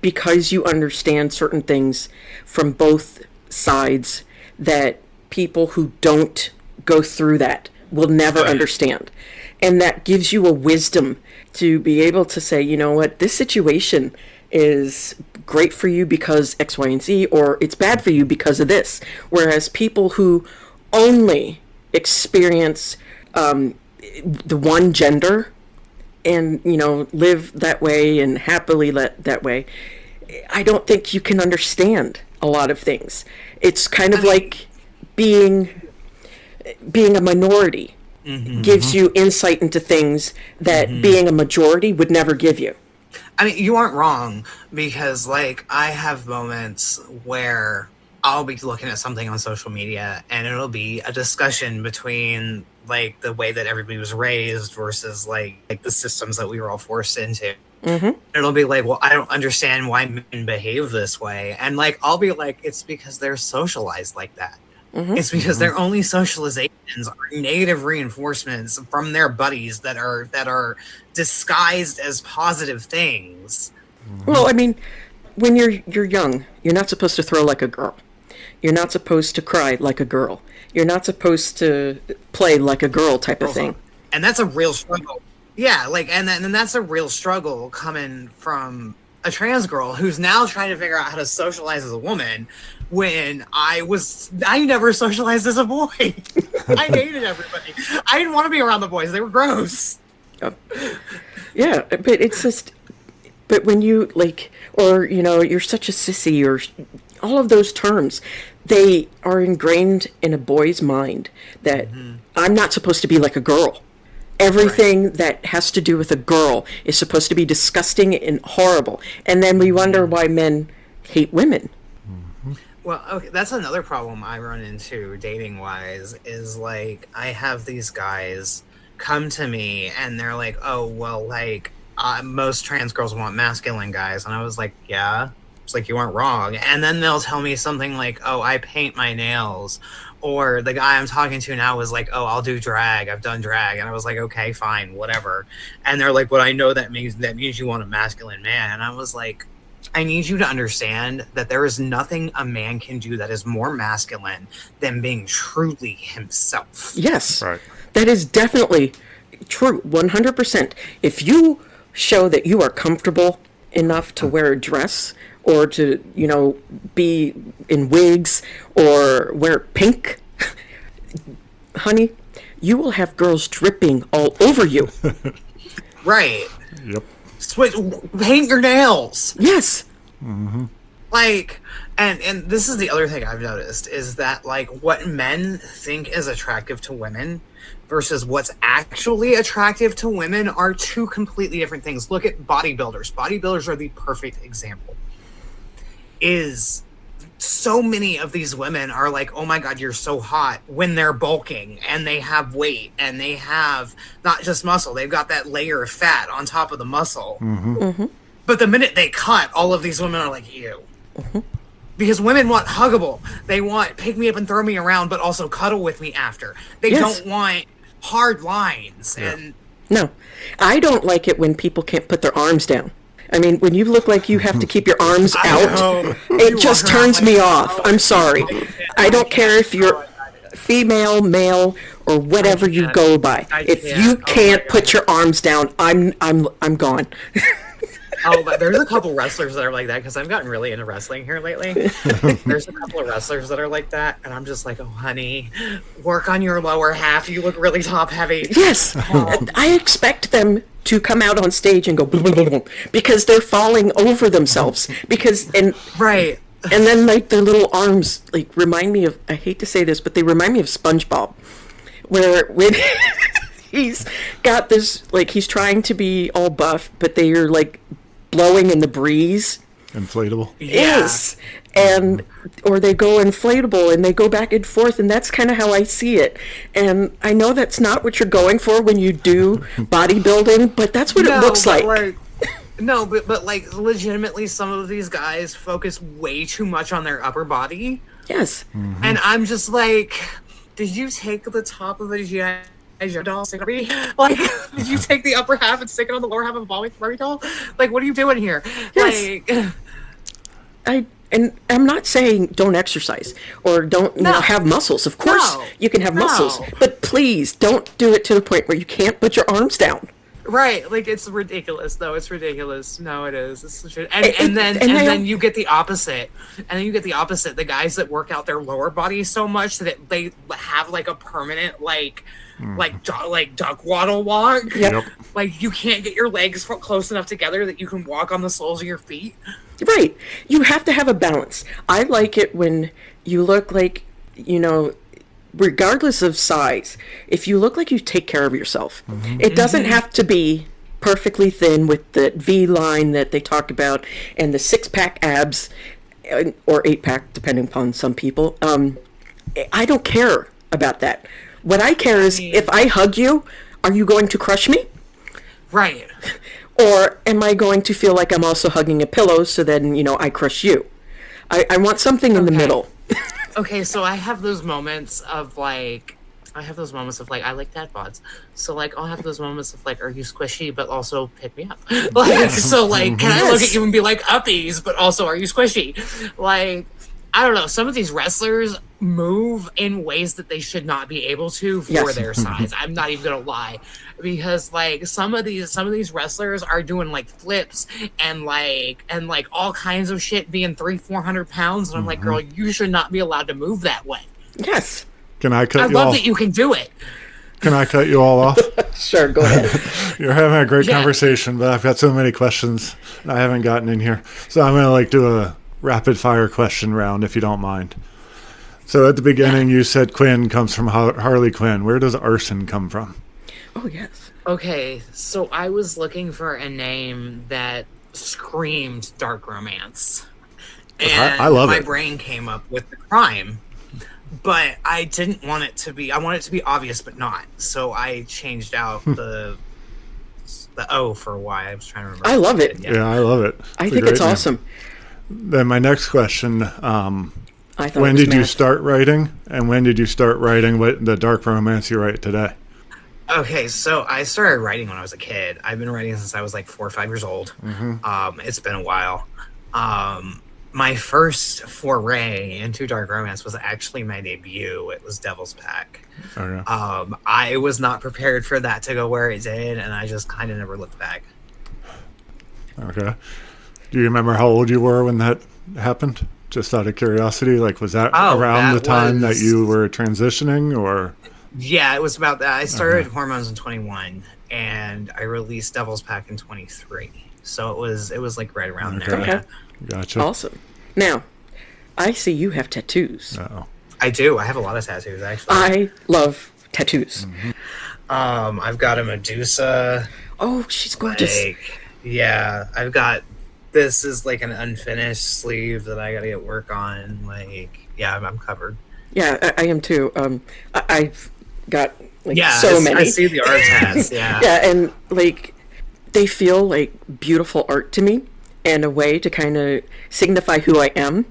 because you understand certain things from both sides, that people who don't go through that will never understand. And that gives you a wisdom to be able to say, you know what, this situation is great for you because X, Y, and Z, or it's bad for you because of this. Whereas people who only experience the one gender and, you know, live that way and happily that way, I don't think you can understand a lot of things. It's kind of like being a minority gives you insight into things that being a majority would never give you. I mean, you aren't wrong, because like I have moments where I'll be looking at something on social media and it'll be a discussion between like the way that everybody was raised versus like the systems that we were all forced into. It'll be like, well, I don't understand why men behave this way. And like, I'll be like, it's because they're socialized like that. It's because their only socializations are negative reinforcements from their buddies that are disguised as positive things. Well, I mean, when you're young, you're not supposed to throw like a girl. You're not supposed to cry like a girl. You're not supposed to play like a girl type of thing. And that's a real struggle. Yeah, like and that's a real struggle coming from a trans girl who's now trying to figure out how to socialize as a woman when I never socialized as a boy. I hated everybody. I didn't want to be around the boys. They were gross. Yeah, but it's just, but when you like, or, you know, you're such a sissy, or all of those terms, they are ingrained in a boy's mind that I'm not supposed to be like a girl. Everything that has to do with a girl is supposed to be disgusting and horrible. And then we wonder why men hate women. Well, okay, that's another problem I run into dating-wise, is, like, I have these guys come to me, and they're like, oh, well, like, most trans girls want masculine guys. And I was like, yeah. It's like, you aren't wrong. And then they'll tell me something like, oh, I paint my nails. Or the guy I'm talking to now was like, oh, I'll do drag. I've done drag. And I was like, okay, fine, whatever. And they're like, but I know that means you want a masculine man. And I was like, I need you to understand that there is nothing a man can do that is more masculine than being truly himself. Yes. Right. That is definitely true, 100%. If you show that you are comfortable enough to wear a dress, or to, you know, be in wigs or wear pink, honey, you will have girls dripping all over you. Right. Yep. Paint your nails. Yes. Like, and this is the other thing I've noticed, is that, like, what men think is attractive to women versus what's actually attractive to women are two completely different things. Look at bodybuilders. Bodybuilders are the perfect example. Is so many of these women are like, oh my God, you're so hot, when they're bulking and they have weight and they have not just muscle, they've got that layer of fat on top of the muscle. But the minute they cut, all of these women are like, ew. Because women want huggable. They want pick me up and throw me around, but also cuddle with me after. They don't want hard lines. And no, I don't like it when people can't put their arms down. I mean, when you look like you have to keep your arms out, it just turns me off. I'm sorry. I don't care if you're female, male, or whatever you go by. If you can't put your arms down, I'm gone. Oh, but there's a couple wrestlers that are like that, because I've gotten really into wrestling here lately. There's a couple of wrestlers that are like that, and I'm just like, oh, honey, work on your lower half. You look really top heavy. Yes. I expect them to come out on stage and go blah, blah, blah, blah, because they're falling over themselves. Right. And then, like, their little arms, like, remind me of, I hate to say this, but they remind me of SpongeBob, where when he's got this, like, he's trying to be all buff, but they are, like, blowing in the breeze. Inflatable. Yes. And, or they go inflatable and they go back and forth, and that's kind of how I see it. And I know that's not what you're going for when you do bodybuilding, but that's what it looks like. But like, legitimately, some of these guys focus way too much on their upper body. Yes. And I'm just like, did you take the top of a G.I. doll, like, did you take the upper half and stick it on the lower half of a Barbie doll? Like, what are you doing here? Yes. Like, I'm not saying don't exercise or don't have muscles. Of course you can have muscles, but please don't do it to the point where you can't put your arms down. Right, like, it's ridiculous, though. It's ridiculous. No, it is. And then you get the opposite. And then you get the opposite. The guys that work out their lower body so much that they have, like, a permanent, like duck waddle walk. Yep. Like, you can't get your legs close enough together that you can walk on the soles of your feet. Right. You have to have a balance. I like it when you look like, you know, regardless of size, if you look like you take care of yourself, it doesn't have to be perfectly thin with the V line that they talk about and the 6-pack abs, or 8-pack, depending upon some people. I don't care about that. What I care is, if I hug you, are you going to crush me? Right. Or am I going to feel like I'm also hugging a pillow, so then, you know, I crush you? I want something in the middle. Okay, so I have those moments of, like, I like dad bods. So, like, I'll have those moments of, like, are you squishy, but also pick me up? Like, so, like, can I look at you and be like, uppies, but also, are you squishy? Like, I don't know. Some of these wrestlers move in ways that they should not be able to for their size. I'm not even gonna lie, because like some of these wrestlers are doing like flips and like all kinds of shit, being 300-400 pounds, and I'm like, girl, you should not be allowed to move that way. Yes. Can I cut I you love off? that you can do it. Can I cut you all off? Sure, go ahead. You're having a great conversation, but I've got so many questions I haven't gotten in here. So I'm going to do a rapid fire question round, if you don't mind. So at the beginning, you said Quin comes from Harley Quinn. Where does Arsyn come from? Oh, yes. Okay, so I was looking for a name that screamed dark romance. And I love my it. brain came up with the crime. But I didn't want it to be, I want it to be obvious, but not. So I changed out the O for Y. I was trying to remember. I love it. Yeah, I love it. I think it's awesome. Then my next question, I thought when it was did you math. start writing? And when did you start writing the dark romance you write today? Okay, so I started writing when I was a kid. I've been writing since I was like 4 or 5 years old. It's been a while. My first foray into dark romance was actually my debut. It was Devil's Pack. Okay. I was not prepared for that to go where it did, and I just kind of never looked back. Okay. Do you remember how old you were when that happened? Just out of curiosity, like was that around the time that you were transitioning, or? Yeah, it was about that. I started Hormones in 21, and I released Devil's Pack in 23. So it was like right around there. Okay. Yeah. Gotcha. Awesome. Now, I see you have tattoos. Uh-oh. I do. I have a lot of tattoos, actually. I love tattoos. I've got a Medusa. Oh, she's gorgeous. Yeah, I've got, this is like an unfinished sleeve that I gotta get work on. Like, yeah, I'm covered. Yeah, I am too. I've got like so many. I see the art tats. Yeah. Yeah, and like they feel like beautiful art to me, and a way to kind of signify who I am.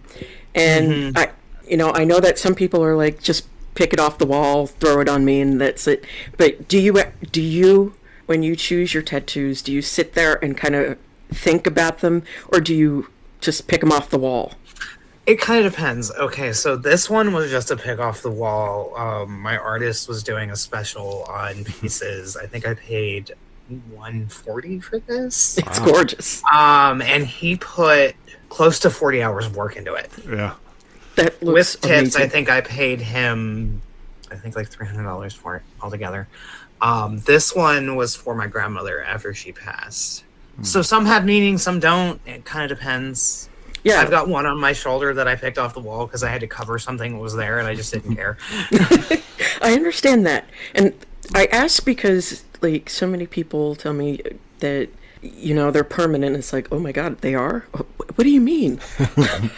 And I know that some people are like, just pick it off the wall, throw it on me, and that's it. But do you, when you choose your tattoos, do you sit there and kind of think about them, or do you just pick them off the wall? It kind of depends. Okay, so this one was just a pick off the wall. My artist was doing a special on pieces. I think I paid $140 for this. It's gorgeous. And he put close to 40 hours of work into it. Yeah. That looks With tips, amazing. I think I paid him, like $300 for it altogether. This one was for my grandmother after she passed. So some have meaning, some don't. It kind of depends. Yeah, I've got one on my shoulder that I picked off the wall because I had to cover something that was there, and I just didn't care. I understand that, and I ask because like so many people tell me that they're permanent. It's like, oh my god, they are. What do you mean?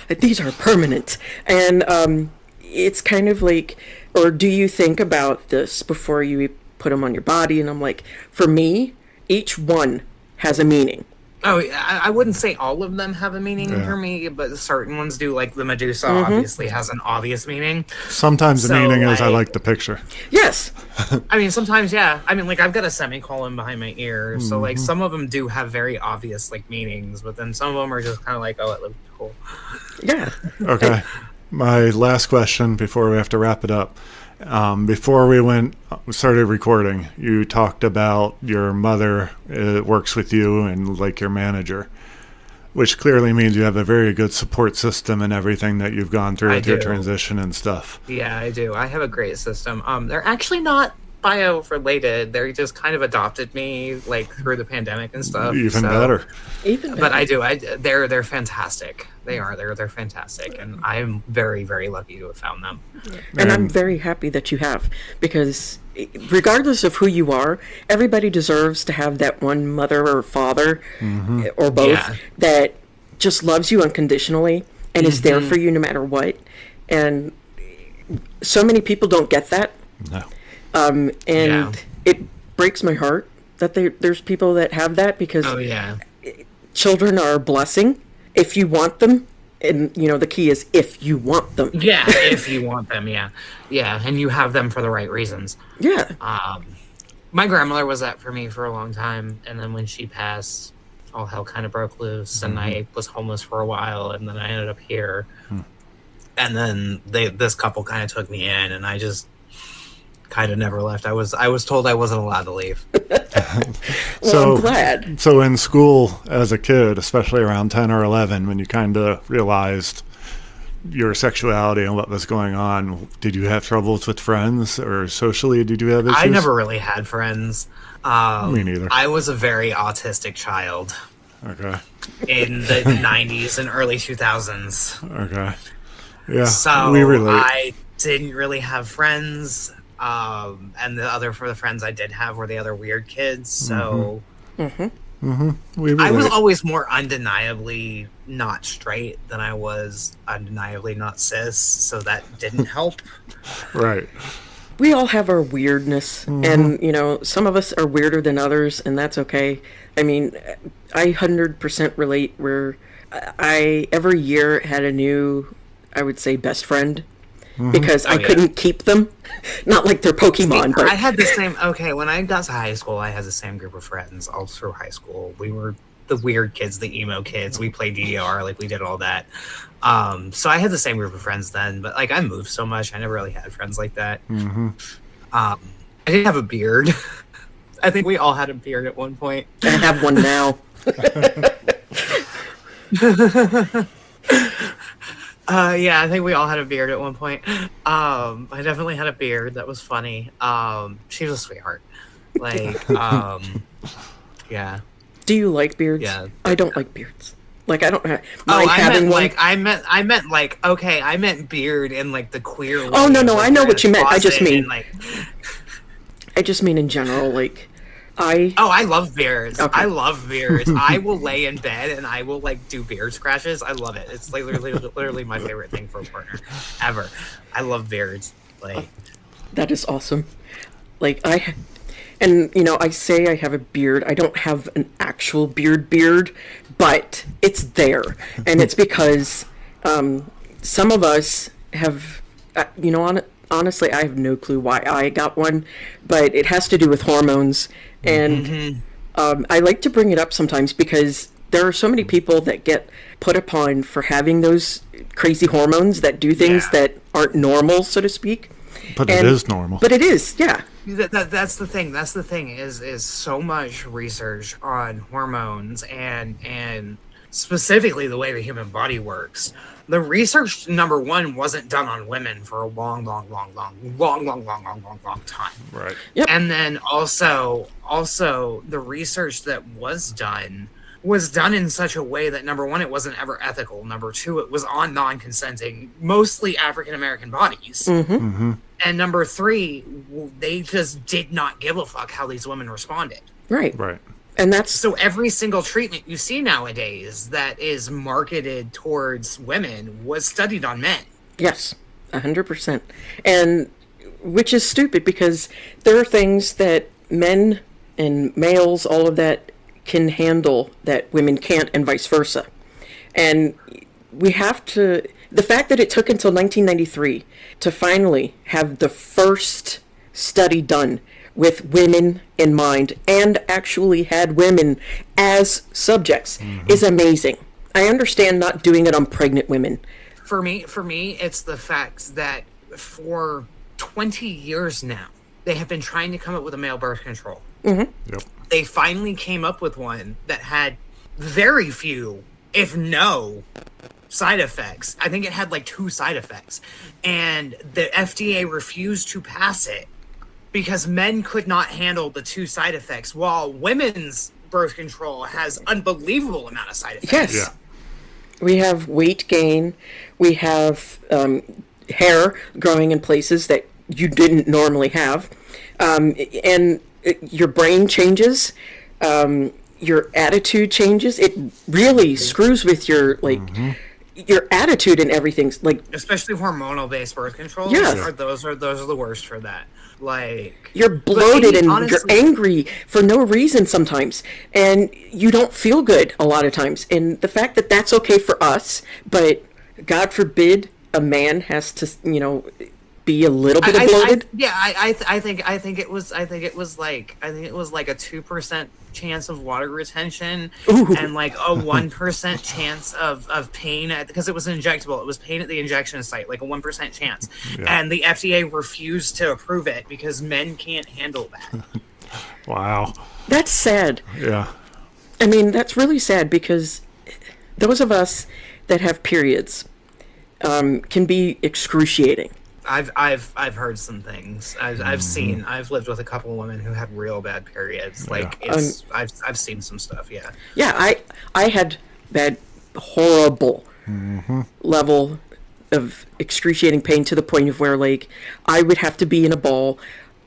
These are permanent, and it's kind of like, or do you think about this before you put them on your body? And I'm like, for me, each one has a meaning. Oh, I wouldn't say all of them have a meaning for me, but certain ones do. Like the Medusa obviously has an obvious meaning. Sometimes the So, meaning is I like- like the picture. Yes. I mean, sometimes, yeah. I mean, like I've got a semicolon behind my ear, so like some of them do have very obvious like meanings, but then some of them are just kind of like, oh, it looks cool. Yeah. Okay. My last question before we have to wrap it up. Before we started recording, you talked about your mother works with you and like your manager, which clearly means you have a very good support system and everything that you've gone through with your transition and stuff. Yeah, I do. I have a great system. They're actually not bio related. They just kind of adopted me like through the pandemic and stuff. Even better. Even better. But I do. They're fantastic. They are. They're fantastic, and I'm very, very lucky to have found them. And I'm very happy that you have, because regardless of who you are, everybody deserves to have that one mother or father or both that just loves you unconditionally and is there for you no matter what. And so many people don't get that. No. It breaks my heart that there's people that have that, because children are a blessing if you want them. And, the key is if you want them. Yeah, if you want them, yeah. Yeah, and you have them for the right reasons. Yeah. My grandmother was that for me for a long time, and then when she passed, all hell kind of broke loose, and I was homeless for a while, and then I ended up here. And then this couple kind of took me in, and I just kind of never left. I was told I wasn't allowed to leave. Well, I'm glad. So in school as a kid, especially around 10 or 11, when you kind of realized your sexuality and what was going on, did you have troubles with friends, or socially did you have issues? I never really had friends. Me neither. I was a very autistic child. Okay. In the 90s and early 2000s. Okay. Yeah. So we relate. I didn't really have friends. And for the friends I did have were the other weird kids. So We relate. I was always more undeniably not straight than I was undeniably not cis. So that didn't help. Right. We all have our weirdness, and, you know, some of us are weirder than others, and that's okay. I mean, I 100% relate where I every year had a new, I would say, best friend, because I couldn't keep them. Not like they're Pokemon, but I had the same, when I got to high school, I had the same group of friends all through high school. We were the weird kids, the emo kids. We played DDR, like we did all that. So I had the same group of friends then, but like I moved so much, I never really had friends like that. I didn't have a beard. I think we all had a beard at one point. I have one now. Yeah, I think we all had a beard at one point. I definitely had a beard. That was funny. She was a sweetheart. Like, yeah. Do you like beards? Yeah. I don't like beards. Like, I don't mind having one. I meant beard in like the queer way. Oh, no, I know what you meant. I just mean, and, like, I just mean in general, like, I love beards. Okay. I love beards. I will lay in bed and I will like do beard scratches. I love it. It's like literally my favorite thing for a partner ever. I love beards. Like, that is awesome. Like, and, you know, I say I have a beard. I don't have an actual beard, but it's there. And it's because some of us have, you know, honestly, I have no clue why I got one, but it has to do with hormones. And I like to bring it up sometimes because there are so many people that get put upon for having those crazy hormones that do things that aren't normal, so to speak. But it is normal. But it is, yeah. That's the thing. That's the thing is so much research on hormones and specifically the way the human body works. The research, number one, wasn't done on women for a long time. Right. Yep. And then also the research that was done in such a way that, number one, it wasn't ever ethical. Number two, it was on non-consenting, mostly African-American bodies. And number three, they just did not give a fuck how these women responded. Right. Right. And that's So every single treatment you see nowadays that is marketed towards women was studied on men. yes, 100%. And which is stupid because there are things that men and males, all of that, can handle that women can't, and vice versa. And we have to, the fact that it took until 1993 to finally have the first study done with women in mind and actually had women as subjects is amazing. I understand not doing it on pregnant women. For me, it's the fact that for 20 years now, they have been trying to come up with a male birth control. Yep. They finally came up with one that had very few, if no, side effects. I think it had like 2 side effects. And the FDA refused to pass it because men could not handle the 2 side effects, while women's birth control has unbelievable amount of side effects. Yes. Yeah. We have weight gain. We have hair growing in places that you didn't normally have. And your brain changes. Your attitude changes. It really screws with your, like, your attitude and everything. Like, Especially hormonal-based birth controls. Yes. Those are the worst for that. Like, you're bloated and honestly, you're angry for no reason sometimes, and you don't feel good a lot of times. And the fact that that's okay for us, but God forbid a man has to, you know, be a little bit bloated. I think it was like a 2% chance of water retention. Ooh. And like a 1% chance of pain because it was an injectable. It was pain at the injection site, like a 1% chance. Yeah. And the FDA refused to approve it because men can't handle that. Wow. That's sad. Yeah. I mean, that's really sad because those of us that have periods can be excruciating. I've heard some things. I've lived with a couple of women who had real bad periods. Like I've seen some stuff. Yeah. Yeah, I had that horrible level of excruciating pain to the point of where like I would have to be in a ball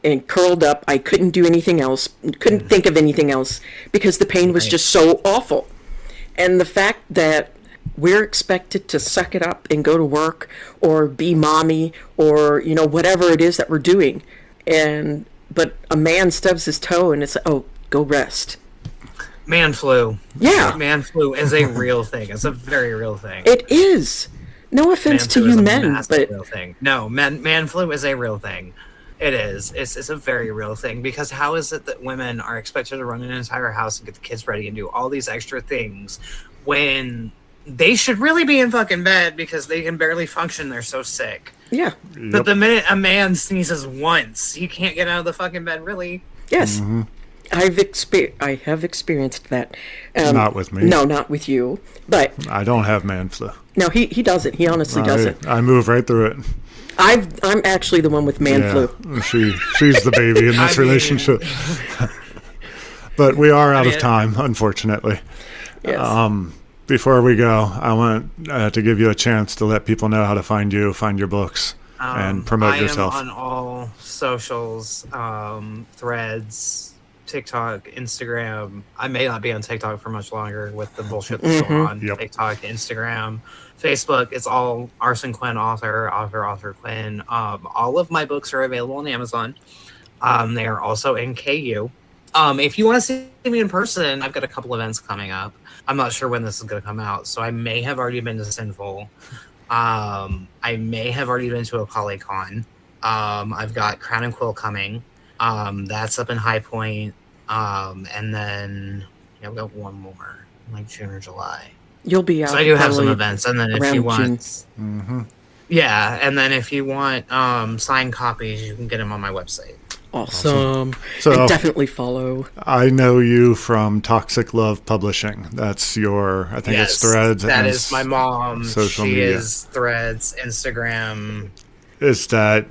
and curled up. I couldn't do anything else. Couldn't think of anything else because the pain was just so awful. And the fact that we're expected to suck it up and go to work or be mommy or, you know, whatever it is that we're doing. But a man stubs his toe and it's, oh, go rest. Man flu. Yeah. Man flu is a real thing. It's a very real thing. It is. No offense to you men, but real thing. No, man flu is a real thing. It is. It's a very real thing because how is it that women are expected to run an entire house and get the kids ready and do all these extra things when they should really be in fucking bed because they can barely function. They're so sick. yeah. But the minute a man sneezes once, he can't get out of the fucking bed, really. Yes. I have experienced that. Not with me. No, not with you. But I don't have man flu. no, he doesn't. He honestly doesn't. I move right through it. I'm actually the one with man flu. She's the baby in this relationship. But we are out of time, unfortunately. Yes. Before we go, I want to give you a chance to let people know how to find you, find your books, and promote yourself. I am on all socials, Threads, TikTok, Instagram. I may not be on TikTok for much longer with the bullshit that's going on. Yep. TikTok, Instagram, Facebook. It's all Arsyn Quinn, author Quinn. All of my books are available on Amazon. They are also in KU. If you want to see me in person, I've got a couple events coming up. I'm not sure when this is going to come out, so I may have already been to Sinful. I may have already been to a Polycon. I've got Crown and Quill coming. That's up in High Point. And then I've got one more, like June or July. You'll be out. So I do have some events, and then if you want, Mm-hmm. yeah, and then if you want signed copies, you can get them on my website. Awesome. So and definitely follow. I know you from Toxic Love Publishing. That's your, I think it's Threads. That and is my mom. Social she media. is Threads, Instagram. Is that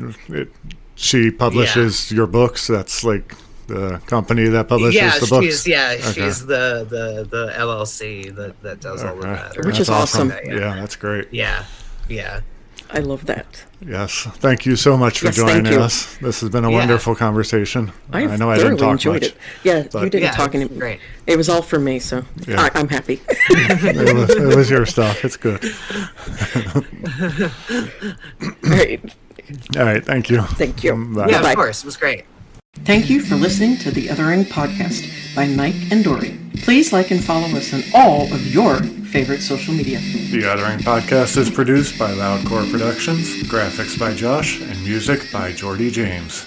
she publishes your books? That's like the company that publishes the books? She's the LLC that does all of that. Which is awesome. Yeah, that's great. Yeah. I love that. Yes. Thank you so much for Yes, joining thank you. us. This has been a wonderful conversation. I know I didn't talk enjoyed much. it. Yeah, but- you didn't Yeah, talk any. great. It was all for me, so Yeah. I'm happy. It was your stuff. It's good. Right. All right. Thank you. Thank you. Bye. Yeah, Bye. of course. It was great. Thank you for listening to The Othering Podcast by Mike and Dory. Please like and follow us on all of your favorite social media. The Othering Podcast is produced by LoudCore Productions, graphics by Josh, and music by Jordy James.